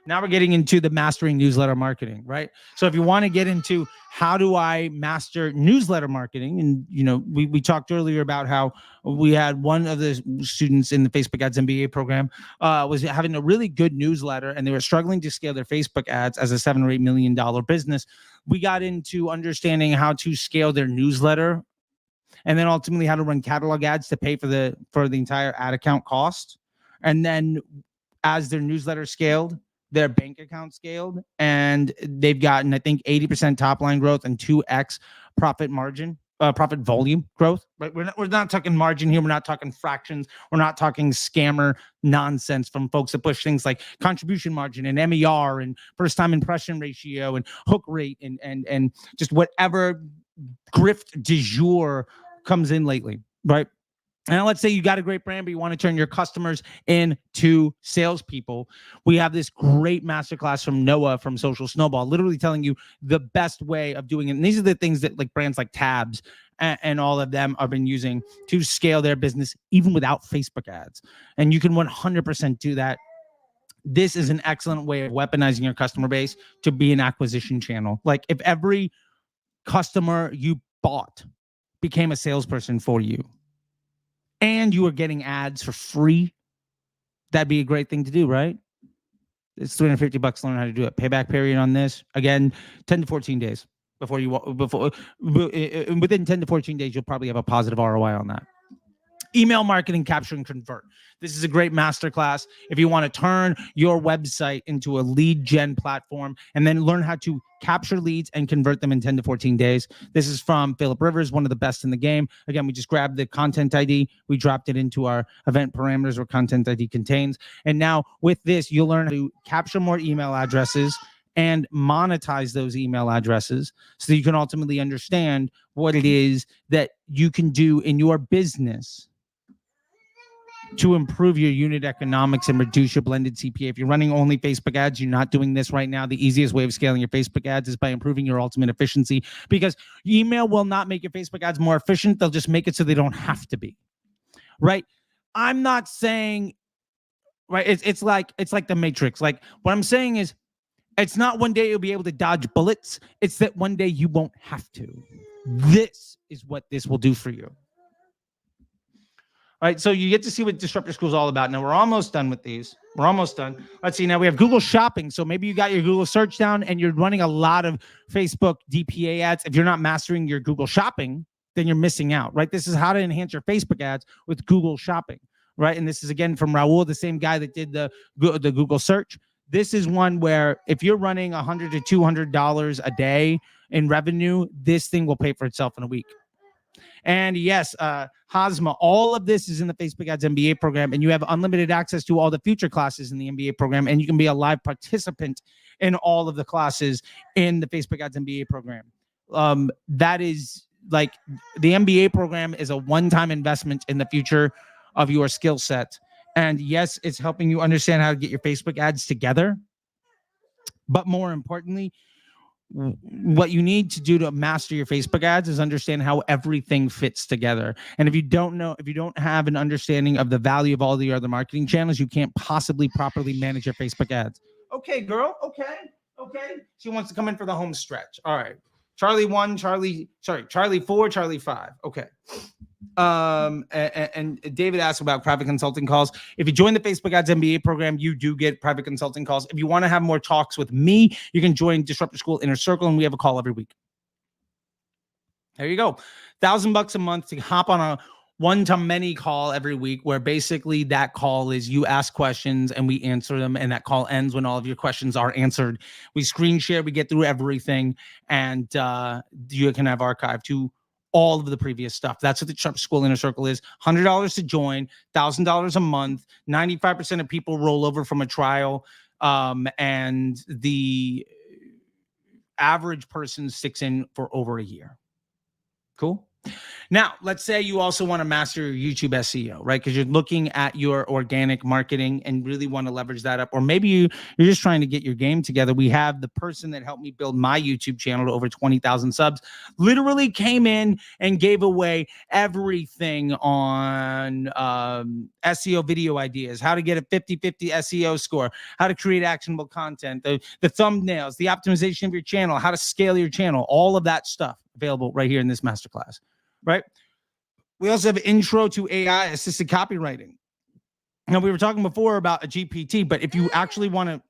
Now we're getting into the mastering newsletter marketing, right? So if you want to get into how do I master newsletter marketing, and we talked earlier about how we had one of the students in the Facebook Ads MBA program was having a really good newsletter, and they were struggling to scale their Facebook ads as a $7 or $8 million business. We got into understanding how to scale their newsletter, and then ultimately how to run catalog ads to pay for the entire ad account cost. And then as their newsletter scaled, their bank account scaled, and they've gotten, I think, 80% top line growth and 2x profit volume growth. Right? We're not talking margin here. We're not talking fractions. We're not talking scammer nonsense from folks that push things like contribution margin and MER and first time impression ratio and hook rate and just whatever grift du jour comes in lately, right? And let's say you got a great brand, but you want to turn your customers into salespeople. We have this great masterclass from Noah from Social Snowball, literally telling you the best way of doing it. And these are the things that like brands like Tabs and all of them have been using to scale their business, even without Facebook ads. And you can 100% do that. This is an excellent way of weaponizing your customer base to be an acquisition channel. Like if every customer you bot became a salesperson for you and you are getting ads for free, that'd be a great thing to do, right? It's $350 to learn how to do it. Payback period on this, again, 10 to 14 days within 10 to 14 days, you'll probably have a positive ROI on that. Email marketing, capture and convert. This is a great masterclass if you want to turn your website into a lead gen platform and then learn how to capture leads and convert them in 10 to 14 days. This is from Philip Rivers, one of the best in the game. Again, we just grabbed the content ID. We dropped it into our event parameters where content ID contains. And now with this, you'll learn how to capture more email addresses and monetize those email addresses so that you can ultimately understand what it is that you can do in your business to improve your unit economics and reduce your blended CPA. If you're running only Facebook ads, you're not doing this right now. The easiest way of scaling your Facebook ads is by improving your ultimate efficiency, because email will not make your Facebook ads more efficient. They'll just make it so they don't have to be, right? I'm not saying, right, it's like the Matrix. Like, what I'm saying is, it's not one day you'll be able to dodge bullets. It's that one day you won't have to. This is what this will do for you. All right, so you get to see what Disruptor School is all about. Now, we're almost done with these. We're almost done. Let's see. Now, we have Google Shopping. So maybe you got your Google search down and you're running a lot of Facebook DPA ads. If you're not mastering your Google Shopping, then you're missing out, right? This is how to enhance your Facebook ads with Google Shopping, right? And this is, again, from Raul, the same guy that did the Google search. This is one where if you're running $100 to $200 a day in revenue, this thing will pay for itself in a week. And yes, Hazma, all of this is in the Facebook Ads MBA program, and you have unlimited access to all the future classes in the MBA program, and you can be a live participant in all of the classes in the Facebook Ads MBA program. That is, like, the MBA program is a one-time investment in the future of your skill set. And yes, it's helping you understand how to get your Facebook ads together. But more importantly, what you need to do to master your Facebook ads is understand how everything fits together. And if you don't have an understanding of the value of all the other marketing channels, you can't possibly properly manage your Facebook ads. Okay, girl. Okay. She wants to come in for the home stretch. All right. Charley 4, Charley 5. Okay. And David asked about private consulting calls. If you join the Facebook Ads MBA program, you do get private consulting calls. If you want to have more talks with me, you can join Disruptor School Inner Circle, and we have a call every week. There you go. $1,000 a month to hop on a one-to-many call every week, where basically that call is you ask questions and we answer them, and that call ends when all of your questions are answered. We screen share, we get through everything, and you can have archive to all of the previous stuff. That's what the Disruptor School Inner Circle is. $100 to join, $1,000 a month. 95% of people roll over from a trial, and the average person sticks in for over a year. Cool. Now, let's say you also want to master your YouTube SEO, right? Because you're looking at your organic marketing and really want to leverage that up. Or maybe you're just trying to get your game together. We have the person that helped me build my YouTube channel to over 20,000 subs, literally came in and gave away everything on SEO video ideas, how to get a 50-50 SEO score, how to create actionable content, the thumbnails, the optimization of your channel, how to scale your channel, all of that stuff available right here in this masterclass. Right. We also have intro to AI assisted copywriting. Now, we were talking before about a GPT, but if you actually want to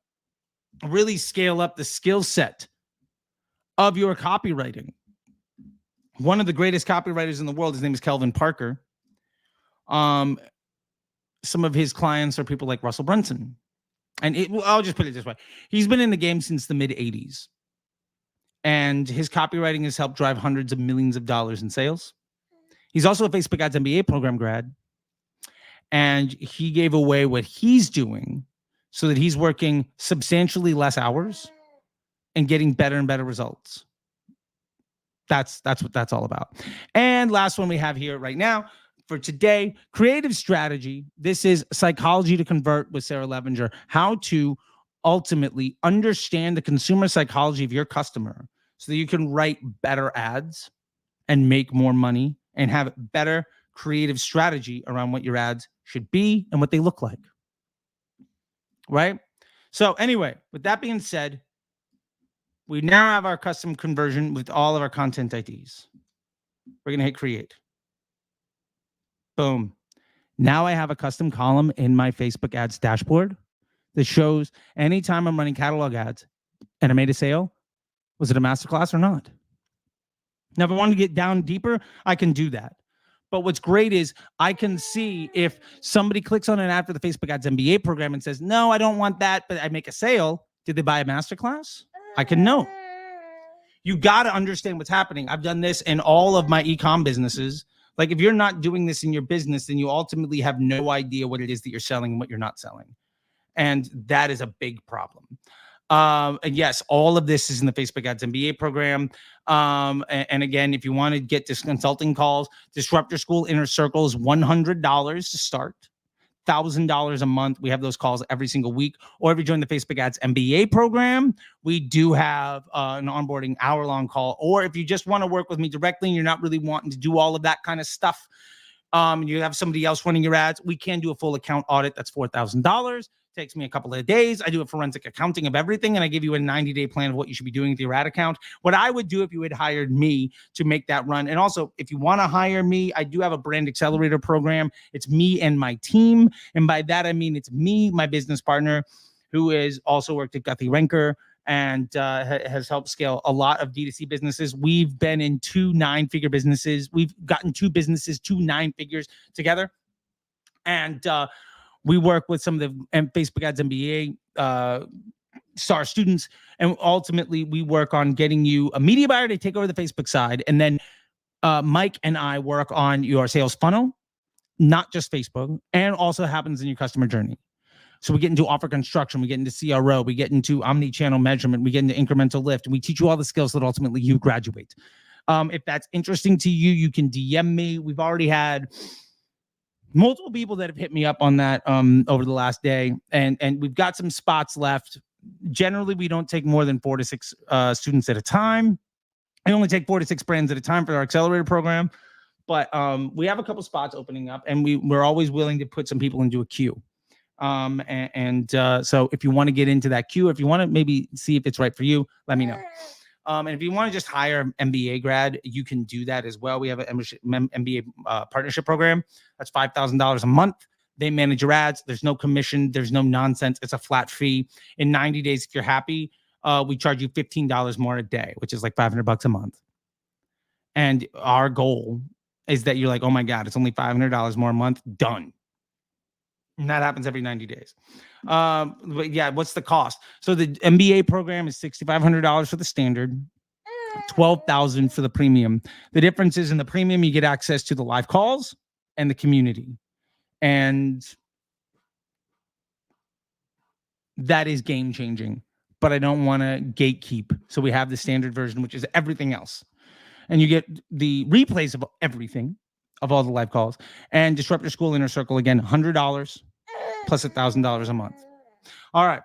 really scale up the skill set of your copywriting, one of the greatest copywriters in the world, his name is Kelvin Parker. Some of his clients are people like Russell Brunson. And I'll just put it this way. He's been in the game since the mid 80s. And his copywriting has helped drive hundreds of millions of dollars in sales. He's also a Facebook Ads MBA program grad. And he gave away what he's doing so that he's working substantially less hours and getting better and better results. That's what that's all about. And last one we have here right now for today, creative strategy. This is Psychology to Convert with Sarah Levinger. How to ultimately understand the consumer psychology of your customer so that you can write better ads and make more money and have better creative strategy around what your ads should be and what they look like. Right? So anyway, with that being said, we now have our custom conversion with all of our content IDs. We're going to hit create. Boom. Now I have a custom column in my Facebook ads dashboard that shows anytime I'm running catalog ads and I made a sale, was it a masterclass or not? Now, if I want to get down deeper, I can do that. But what's great is I can see if somebody clicks on an ad for the Facebook Ads MBA program and says, no, I don't want that, but I make a sale. Did they buy a masterclass? I can know. You got to understand what's happening. I've done this in all of my e-com businesses. Like if you're not doing this in your business, then you ultimately have no idea what it is that you're selling and what you're not selling. And that is a big problem. And yes, all of this is in the Facebook Ads MBA program. And again, if you want to get this consulting calls, Disruptor School Inner Circle is $100 to start. $1,000 a month. We have those calls every single week. Or if you join the Facebook Ads MBA program, we do have an onboarding hour-long call. Or if you just want to work with me directly and you're not really wanting to do all of that kind of stuff, you have somebody else running your ads, we can do a full account audit. That's $4,000. Takes me a couple of days. I do a forensic accounting of everything, and I give you a 90-day plan of what you should be doing with your ad account. What I would do if you had hired me to make that run. And also, if you want to hire me, I do have a brand accelerator program. It's me and my team. And by that, I mean it's me, my business partner, who is also worked at Guthrie Renker and has helped scale a lot of D2C businesses. We've been in 2 9-figure businesses. We've gotten 2 businesses, 2 9 figures together. And we work with some of the Facebook Ads MBA STAR students, and ultimately we work on getting you a media buyer to take over the Facebook side. And then Mike and I work on your sales funnel, not just Facebook, and also happens in your customer journey. So we get into offer construction, we get into CRO, we get into omni-channel measurement, we get into incremental lift, and we teach you all the skills that ultimately you graduate. If that's interesting to you, you can DM me. We've already had multiple people that have hit me up on that over the last day, and we've got some spots left. Generally, we don't take more than 4 to 6 students at a time. I only take 4 to 6 brands at a time for our accelerator program, but we have a couple spots opening up, and we're always willing to put some people into a queue. So if you want to get into that queue, if you want to maybe see if it's right for you, let me know. And if you want to just hire an MBA grad, you can do that as well. We have an MBA partnership program. That's $5,000 a month. They manage your ads. There's no commission. There's no nonsense. It's a flat fee. In 90 days, if you're happy, we charge you $15 more a day, which is like $500 a month. And our goal is that you're like, oh my God, it's only $500 more a month. Done. And that happens every 90 days. But yeah, what's the cost? So the MBA program is $6,500 for the standard, $12,000 for the premium. The difference is in the premium, you get access to the live calls and the community. And that is game changing, but I don't want to gatekeep. So we have the standard version, which is everything else. And you get the replays of everything, of all the live calls. And Disruptor School Inner Circle, again, $100 plus $1,000 a month. All right.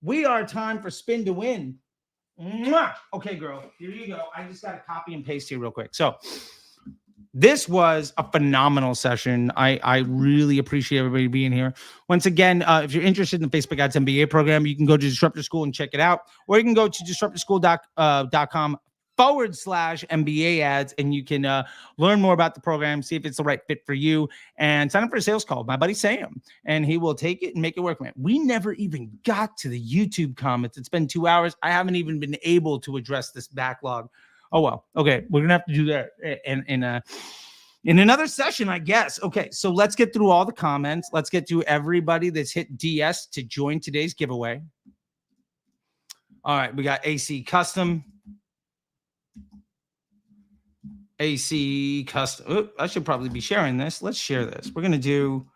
We are time for spin to win. Mwah! Okay, girl, here you go. I just got to copy and paste here real quick. So this was a phenomenal session. I really appreciate everybody being here. Once again, if you're interested in the Facebook Ads MBA program, you can go to Disruptor School and check it out. Or you can go to disruptorschool.com/MBA ads, and you can learn more about the program, see if it's the right fit for you, and sign up for a sales call with my buddy Sam, and he will take it and make it work, man. We never even got to the YouTube comments. It's been 2 hours. I haven't even been able to address this backlog. Oh, well. Okay. We're going to have to do that in another session, I guess. Okay. So let's get through all the comments. Let's get to everybody that's hit DS to join today's giveaway. All right. We got AC Custom. AC Custom. Ooh, I should probably be sharing this. Let's share this. We're going to do,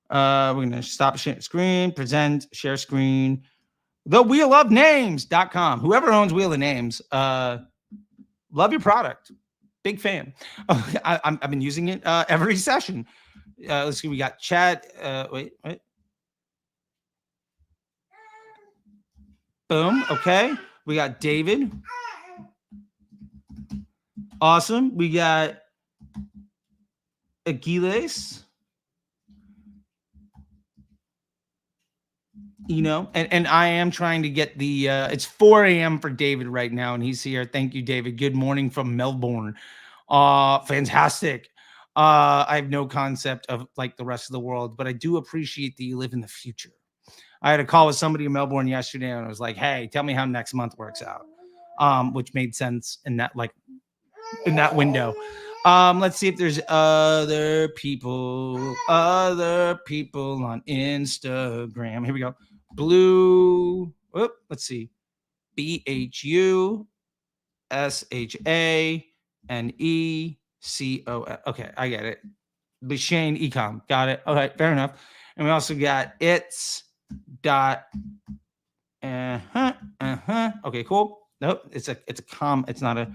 we're going to stop share screen, present, share screen. TheWheelOfNames.com. Whoever owns Wheel of Names, love your product. Big fan. I've been using it every session. Let's see. We got Chad. Wait. Boom. Okay. We got David. Awesome. We got Aguiles. You know, and I am trying to get the, it's 4 a.m. for David right now, and he's here. Thank you, David. Good morning from Melbourne. Fantastic. I have no concept of like the rest of the world, but I do appreciate that you live in the future. I had a call with somebody in Melbourne yesterday, and I was like, "Hey, tell me how next month works out," which made sense in that window. Let's see if there's other people on Instagram. Here we go. Blue. Whoop, let's see. BHUSHANECO. Okay, I get it. Bashane Ecom. Got it. Okay, fair enough. And we also got it's dot. Okay, cool. Nope, it's a comma. It's not a.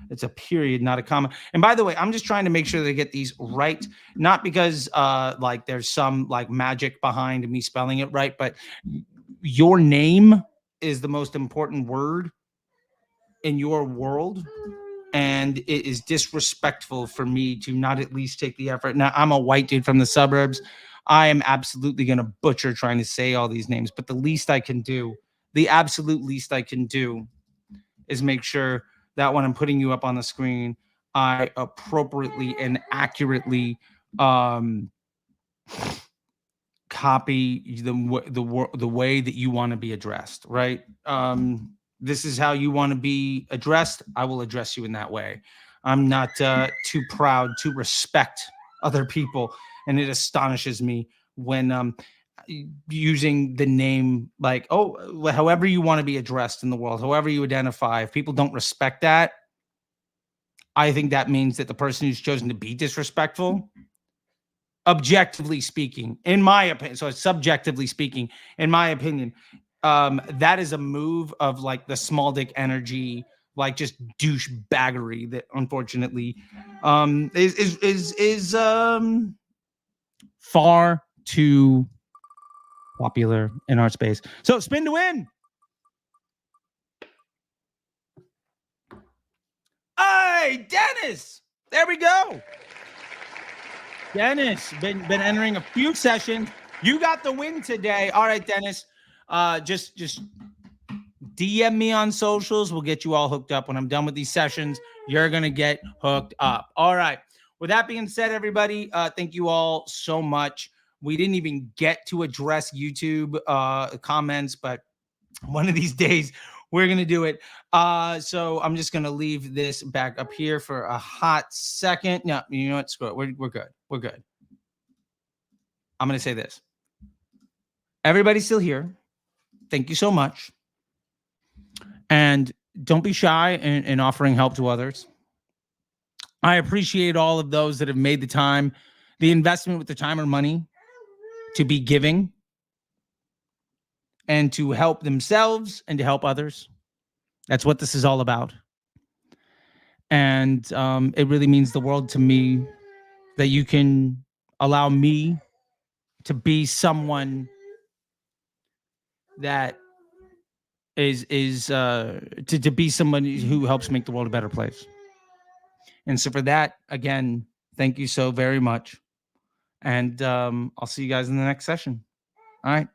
It's a period, not a comma. And by the way, I'm just trying to make sure they get these right, not because like there's some like magic behind me spelling it right, but your name is the most important word in your world. And it is disrespectful for me to not at least take the effort. Now, I'm a white dude from the suburbs. I am absolutely going to butcher trying to say all these names, but the absolute least I can do is make sure that when I'm putting you up on the screen, I appropriately and accurately copy the way that you want to be addressed, right? This is how you want to be addressed. I will address you in that way. I'm not too proud to respect other people, and it astonishes me when using the name like, oh, however you want to be addressed in the world, however you identify. If people don't respect that, I think that means that the person who's chosen to be disrespectful, objectively speaking, in my opinion, so subjectively speaking, in my opinion, that is a move of like the small dick energy, like just douchebaggery that unfortunately is far too popular in our space. So spin to win. Hey, Dennis. There we go. Dennis, been entering a few sessions. You got the win today. All right, Dennis. Just DM me on socials. We'll get you all hooked up. When I'm done with these sessions, you're going to get hooked up. All right. With that being said, everybody, thank you all so much. We didn't even get to address YouTube comments, but one of these days we're going to do it. So I'm just going to leave this back up here for a hot second. No, you know what? Screw it. We're good. We're good. I'm going to say this. Everybody's still here. Thank you so much. And don't be shy in offering help to others. I appreciate all of those that have made the time, the investment with the time or money to be giving and to help themselves and to help others. That's what this is all about. And it really means the world to me that you can allow me to be someone that is to be somebody who helps make the world a better place. And so for that, again, thank you so very much. And I'll see you guys in the next session. All right.